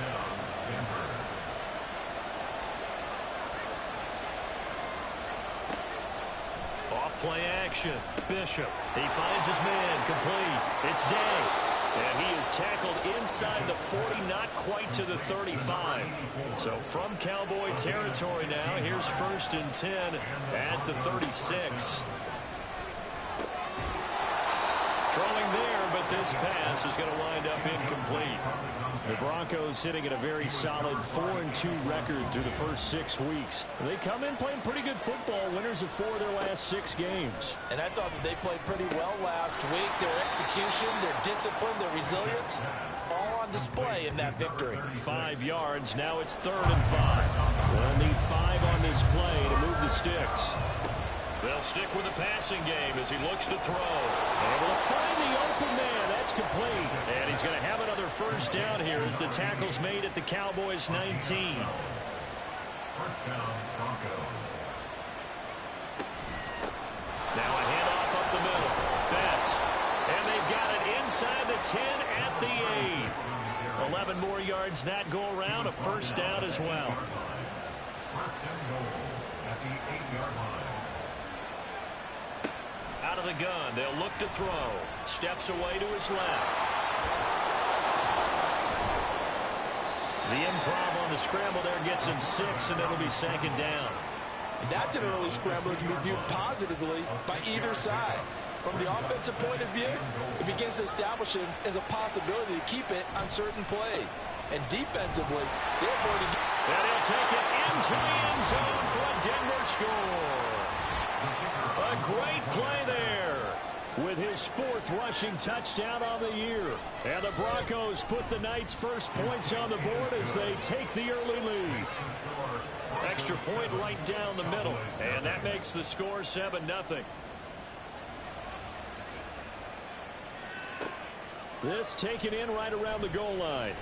Off-play action. Bishop. He finds his man complete. It's Day. And he is tackled inside the 40, not quite to the 35. So from Cowboy territory now, here's 1st and 10 at the 36. Throwing there, but this pass is going to wind up incomplete. The Broncos sitting at a very solid 4-2 record through the first 6 weeks. They come in playing pretty good football, winners of 4 of their last 6 games. And I thought that they played pretty well last week. Their execution, their discipline, their resilience, all on display in that victory. 5 yards, now it's 3rd and 5. They'll need 5 on this play to move the sticks. They'll stick with the passing game as he looks to throw. Able to find the open man. That's complete. And he's going to have another first down here as the tackle's made at the Cowboys' 19. First down, Broncos. Now a handoff up the middle. Betts. And they've got it inside the 10 at the 8. 11 more yards that go around. A first down as well. First and goal at the 8-yard line. Out of the gun, they'll look to throw. Steps away to his left. The improv on the scramble there gets him 6, and it'll be 2nd down. That's an early scramble that can be viewed positively by either side. From the offensive point of view, it begins to establish it as a possibility to keep it on certain plays. And defensively, they're going to get... And he'll take it into the end zone for a Denver score. A great play there with his 4th rushing touchdown on the year. And the Broncos put the Knights' first points on the board as they take the early lead. Extra point right down the middle. And that makes the score 7-0. This taken in right around the goal line.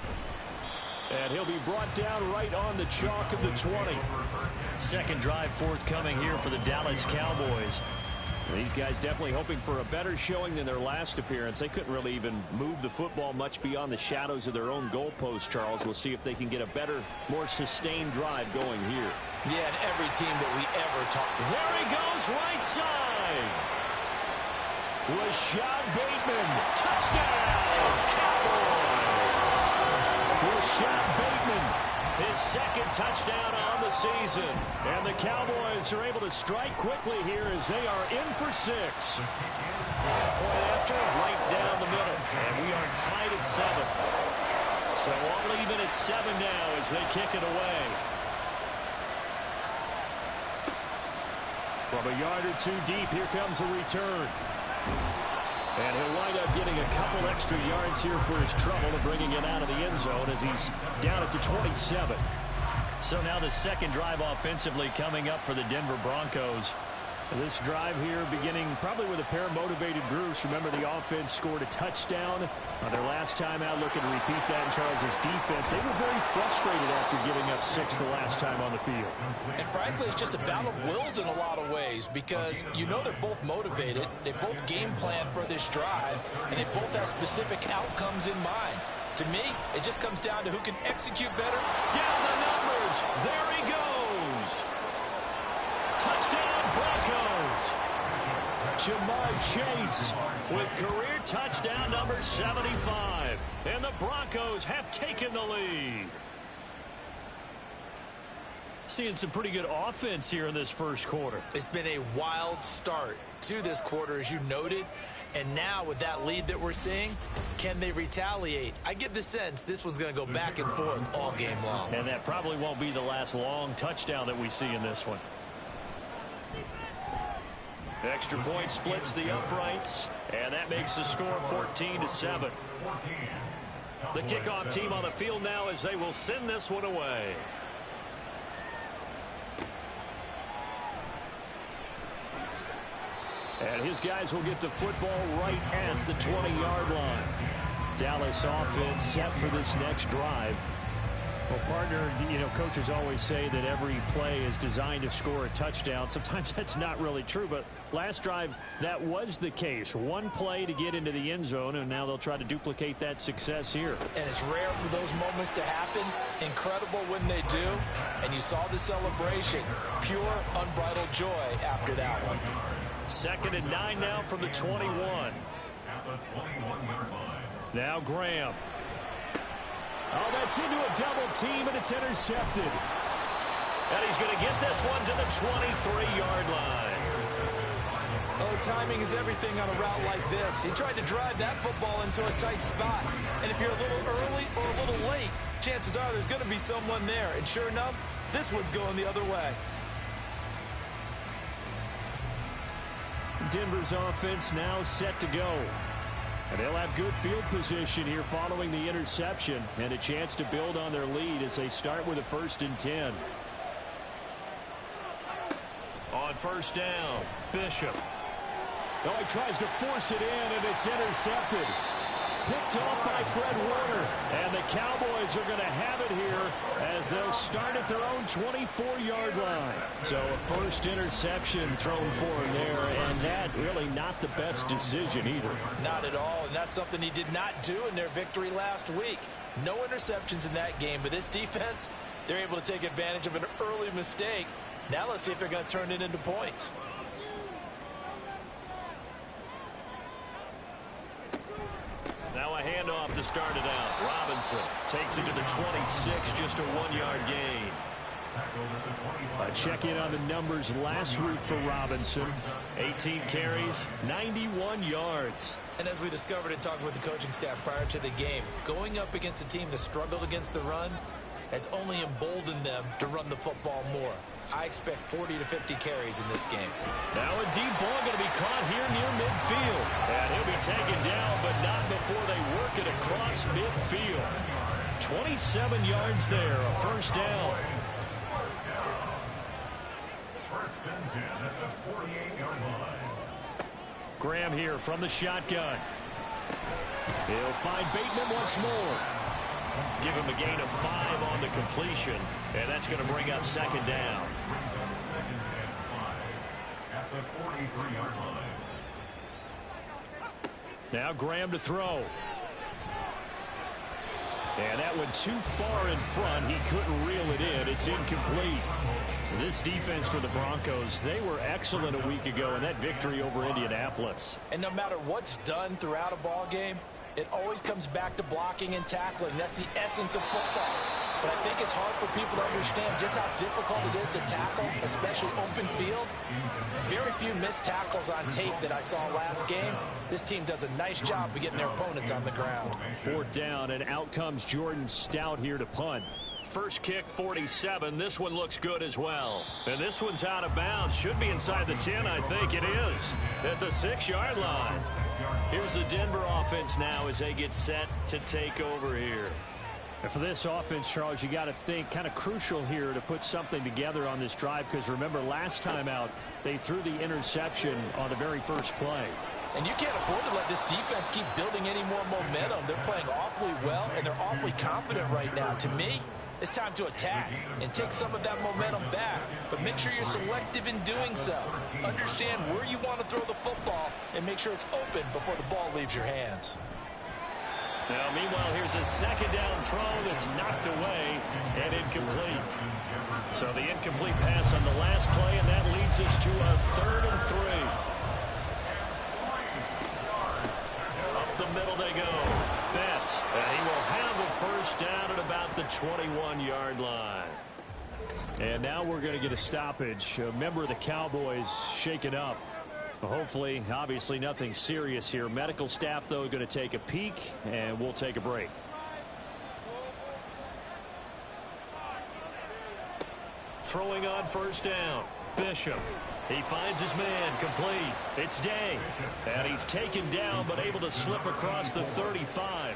And he'll be brought down right on the chalk of the 20. Second drive forthcoming here for the Dallas Cowboys. These guys definitely hoping for a better showing than their last appearance. They couldn't really even move the football much beyond the shadows of their own goalpost, Charles. We'll see if they can get a better, more sustained drive going here. Yeah, and every team that we ever talked. There he goes, right side. Rashad Bateman, touchdown, Cowboys. Rashad Bateman, his second touchdown on the season. And the Cowboys are able to strike quickly here as they are in for 6. Point after, right down the middle. And we are tied at 7. So all even at 7 now as they kick it away. From a yard or two deep, here comes the return. And he'll wind up getting a couple extra yards here for his trouble and bringing it out of the end zone as he's down at the 27. So now the second drive offensively coming up for the Denver Broncos. This drive here beginning probably with a pair of motivated groups. Remember, the offense scored a touchdown on their last time out. Looking to repeat that in Charles' defense. They were very frustrated after giving up 6 the last time on the field. And frankly, it's just a battle of wills in a lot of ways because you know they're both motivated. They both game plan for this drive, and they both have specific outcomes in mind. To me, it just comes down to who can execute better. Down the numbers. There he goes. Touchdown, Broncos. Jamar Chase with career touchdown number 75. And the Broncos have taken the lead. Seeing some pretty good offense here in this first quarter. It's been a wild start to this quarter, as you noted. And now with that lead that we're seeing, can they retaliate? I get the sense this one's going to go back and forth all game long. And that probably won't be the last long touchdown that we see in this one. Extra point splits the uprights, and that makes the score 14-7. The kickoff team on the field now as they will send this one away. And his guys will get the football right at the 20-yard line. Dallas offense set for this next drive. Well, partner, coaches always say that every play is designed to score a touchdown. Sometimes that's not really true, but last drive, that was the case. One play to get into the end zone, and now they'll try to duplicate that success here. And it's rare for those moments to happen. Incredible when they do. And you saw the celebration. Pure, unbridled joy after that one. 2nd and 9 now from the 21. Now Graham. Oh, that's into a double team, and it's intercepted. And he's going to get this one to the 23-yard line. Oh, timing is everything on a route like this. He tried to drive that football into a tight spot. And if you're a little early or a little late, chances are there's going to be someone there. And sure enough, this one's going the other way. Denver's offense now set to go. And they'll have good field position here following the interception and a chance to build on their lead as they start with a 1st and 10. On 1st down, Bishop. Oh, he tries to force it in, and it's intercepted. Picked off by Fred Warner. And the Cowboys are going to have it here as they'll start at their own 24-yard line. So a 1st interception thrown for him there, and that really not the best decision either. Not at all, and that's something he did not do in their victory last week. No interceptions in that game, but this defense, they're able to take advantage of an early mistake. Now let's see if they're going to turn it into points. Now a handoff to start it out. Robinson takes it to the 26, just a 1-yard gain. A check-in on the numbers last week for Robinson. 18 carries, 91 yards. And as we discovered in talking with the coaching staff prior to the game, going up against a team that struggled against the run has only emboldened them to run the football more. I expect 40 to 50 carries in this game. Now a deep ball going to be caught here near midfield. And he'll be taken down, but not before they work it across midfield. 27 yards there, a 1st down. 1st and 10 at the 48-yard line. Graham here from the shotgun. He'll find Bateman once more. Give him a gain of 5 on the completion, and that's going to bring up second down. Second and 5 at the 43-yard line. Now Graham to throw. And that went too far in front. He couldn't reel it in. It's incomplete. This defense for the Broncos, they were excellent a week ago in that victory over Indianapolis. And no matter what's done throughout a ball game, it always comes back to blocking and tackling. That's the essence of football. But I think it's hard for people to understand just how difficult it is to tackle, especially open field. Very few missed tackles on tape that I saw last game. This team does a nice job of getting their opponents on the ground. 4th down, and out comes Jordan Stout here to punt. First kick, 47. This one looks good as well. And this one's out of bounds. Should be inside the 10, I think it is. At the 6-yard line. Here's the Denver offense now as they get set to take over here. And for this offense, Charles, you got to think kind of crucial here to put something together on this drive, because remember last time out they threw the interception on the very first play. And you can't afford to let this defense keep building any more momentum. They're playing awfully well, and they're awfully confident right now. To me, it's time to attack and take some of that momentum back, but make sure you're selective in doing so. Understand where you want to throw the football and make sure it's open before the ball leaves your hands. Now, meanwhile, here's a second down throw that's knocked away and incomplete. So the incomplete pass on the last play, and that leads us to a 3rd and 3. Up the middle they go. Betts, and he will have the first down at about the 21-yard line. And now we're going to get a stoppage. A member of the Cowboys shaken up. Hopefully, obviously nothing serious here. Medical staff, though, going to take a peek, and we'll take a break. Throwing on first down. Bishop. He finds his man, complete. It's Day. And he's taken down, but able to slip across the 35.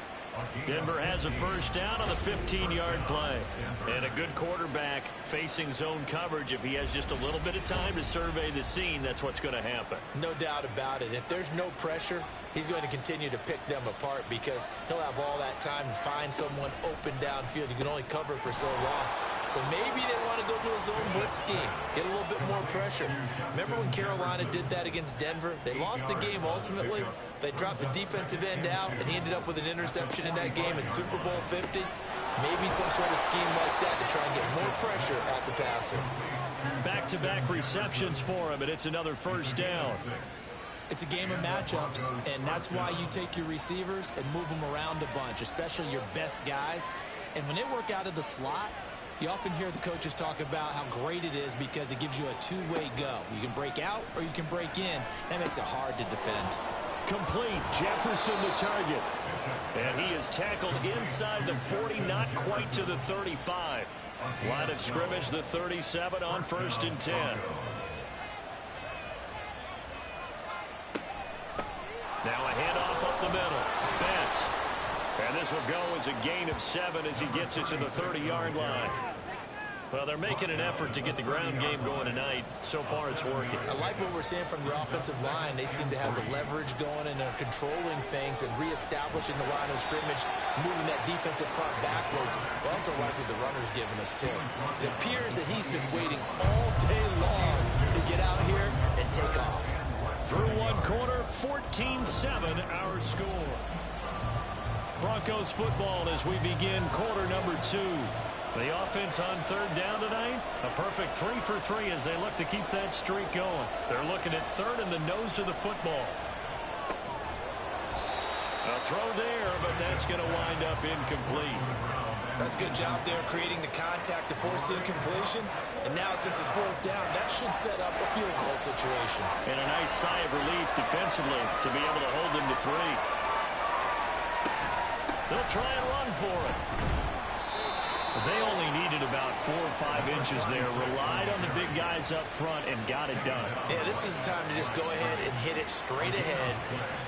Denver has a first down on the 15-yard play. And a good quarterback facing zone coverage. If he has just a little bit of time to survey the scene, that's what's going to happen. No doubt about it. If there's no pressure, he's going to continue to pick them apart because he'll have all that time to find someone open downfield. You can only cover for so long. So maybe they want to go to a zone blitz scheme, get a little bit more pressure. Remember when Carolina did that against Denver? They lost the game ultimately. They dropped the defensive end out, and he ended up with an interception in that game in Super Bowl 50. Maybe some sort of scheme like that to try and get more pressure at the passer. Back-to-back receptions for him, and it's another first down. It's a game of matchups, and that's why you take your receivers and move them around a bunch, especially your best guys. And when they work out of the slot, you often hear the coaches talk about how great it is because it gives you a two-way go. You can break out or you can break in. That makes it hard to defend. Complete. Jefferson the target. And he is tackled inside the 40, not quite to the 35. Line of scrimmage, the 37 on 1st and 10. Now a handoff up the middle. Betts. And this will go as a gain of 7 as he gets it to the 30-yard line. Well, they're making an effort to get the ground game going tonight. So far, it's working. I like what we're seeing from the offensive line. They seem to have the leverage going and are controlling things and reestablishing the line of scrimmage, moving that defensive front backwards. I also like what the runner's giving us, too. It appears that he's been waiting all day long to get out here and take off. Through one quarter, 14-7 our score. Broncos football as we begin quarter number 2. The offense on 3rd down tonight, a perfect 3 for 3 as they look to keep that streak going. They're looking at 3rd in the nose of the football. A throw there, but that's going to wind up incomplete. That's a good job there creating the contact to force the incompletion. And now since it's 4th down, that should set up a field goal situation. And a nice sigh of relief defensively to be able to hold them to 3. They'll try and run for it. They only needed about 4 or 5 inches there, relied on the big guys up front, and got it done. Yeah, this is the time to just go ahead and hit it straight ahead.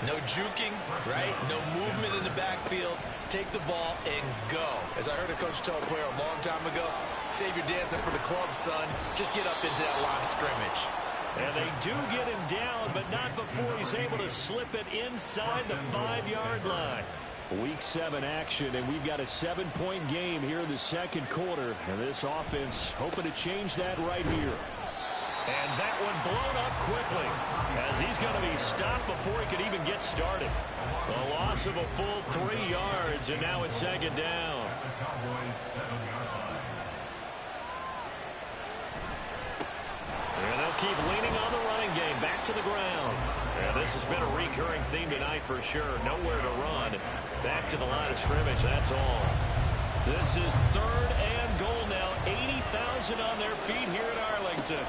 No juking, right? No movement in the backfield. Take the ball and go. As I heard a coach tell a player a long time ago, save your dancing for the club, son. Just get up into that line of scrimmage. And they do get him down, but not before he's able to slip it inside the 5-yard line. Week 7 action, and we've got a 7-point game here in the second quarter. And this offense hoping to change that right here. And that one blown up quickly as he's going to be stopped before he could even get started. A loss of a full 3 yards, and now it's second down. And they'll keep leaning on the running game, back to the ground. And this has been a recurring theme tonight for sure. Nowhere to run. Back to the line of scrimmage, that's all. This is 3rd and goal now. 80,000 on their feet here at Arlington.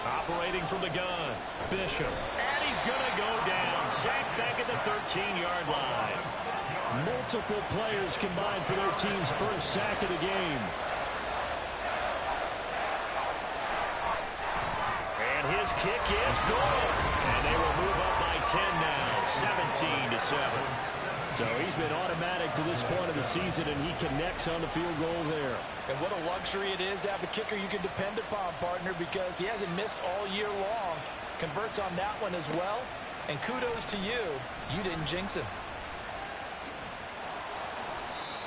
Operating from the gun, Bishop. And he's going to go down. Sacked back at the 13-yard line. Multiple players combined for their team's first sack of the game. His kick is good. And they will move up by 10 now, 17-7. So he's been automatic to this point of the season, and he connects on the field goal there. And what a luxury it is to have a kicker you can depend upon, partner, because he hasn't missed all year long. Converts on that one as well. And kudos to you. You didn't jinx him.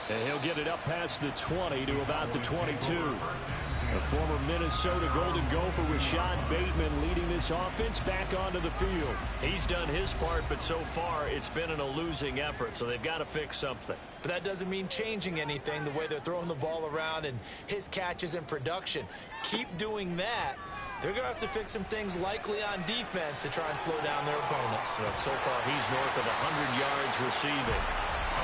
And he'll get it up past the 20 to about the 22. The former Minnesota Golden Gopher Rashad Bateman leading this offense back onto the field. He's done his part, but so far it's been in a losing effort, so they've got to fix something. But that doesn't mean changing anything, the way they're throwing the ball around and his catches and production. Keep doing that. They're going to have to fix some things likely on defense to try and slow down their opponents. But so far he's north of 100 yards receiving.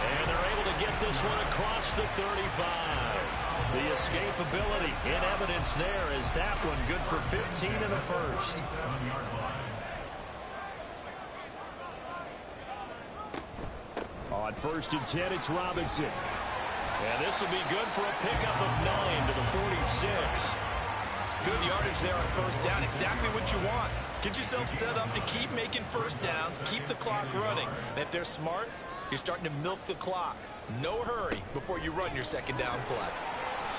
And they're able to get this one across the 35. The escapability in evidence there is that one good for 15 in the first. On 1st and 10, it's Robinson. And this will be good for a pickup of 9 to the 46. Good yardage there on 1st down. Exactly what you want. Get yourself set up to keep making 1st downs, keep the clock running. And if they're smart, you're starting to milk the clock. No hurry before you run your 2nd down play.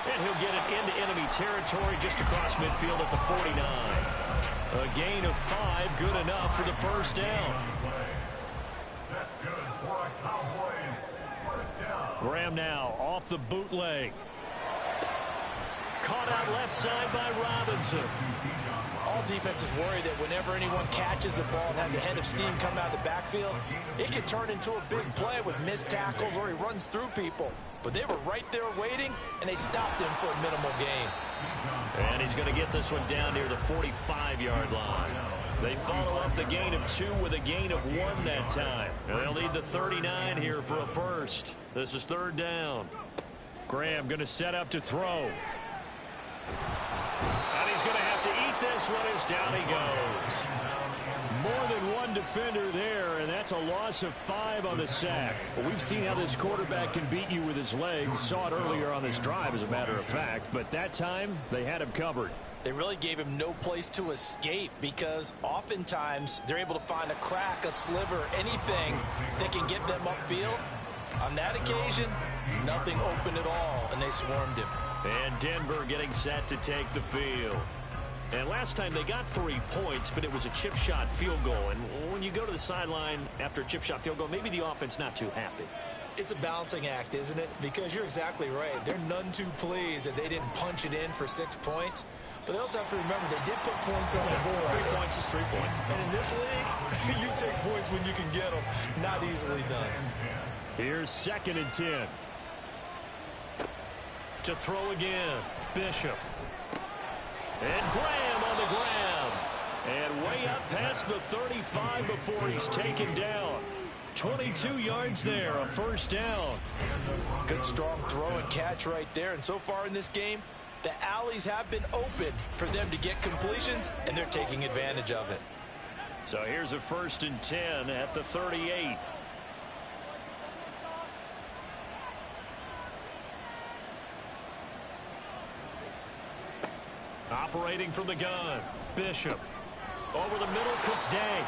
And he'll get it into enemy territory just across midfield at the 49. A gain of 5, good enough for the 1st down. That's good for a Cowboys first down. Graham now off the bootleg. Caught out left side by Robinson. All defenses worry that whenever anyone catches the ball and has a head of steam come out of the backfield, it can turn into a big play with missed tackles or he runs through people. But they were right there waiting, and they stopped him for a minimal gain. And he's going to get this one down near the 45-yard line. They follow up the gain of 2 with a gain of 1 that time. And they'll need the 39 here for a first. This is 3rd down. Graham going to set up to throw. And he's going to have to eat this one as down he goes. More than one defender there, and that's a loss of 5 on the sack. Well, we've seen how this quarterback can beat you with his legs. Saw it earlier on this drive, as a matter of fact. But that time, they had him covered. They really gave him no place to escape because oftentimes they're able to find a crack, a sliver, anything that can get them upfield. On that occasion, nothing open at all, and they swarmed him. And Denver getting set to take the field. And last time they got 3 points, but it was a chip shot field goal. And when you go to the sideline after a chip shot field goal, maybe the offense not too happy. It's a balancing act, isn't it? Because you're exactly right. They're none too pleased that they didn't punch it in for 6 points. But they also have to remember they did put points on the board. 3 points is 3 points. And in this league, you take points when you can get them. Not easily done. Here's 2nd and 10. To throw again, Bishop. And Graham on the ground. And way up past the 35 before he's taken down. 22 yards there, a 1st down. Good strong throw and catch right there. And so far in this game, the alleys have been open for them to get completions, and they're taking advantage of it. So here's a 1st and 10 at the 38. Operating from the gun, Bishop. Over the middle, Cooks Day.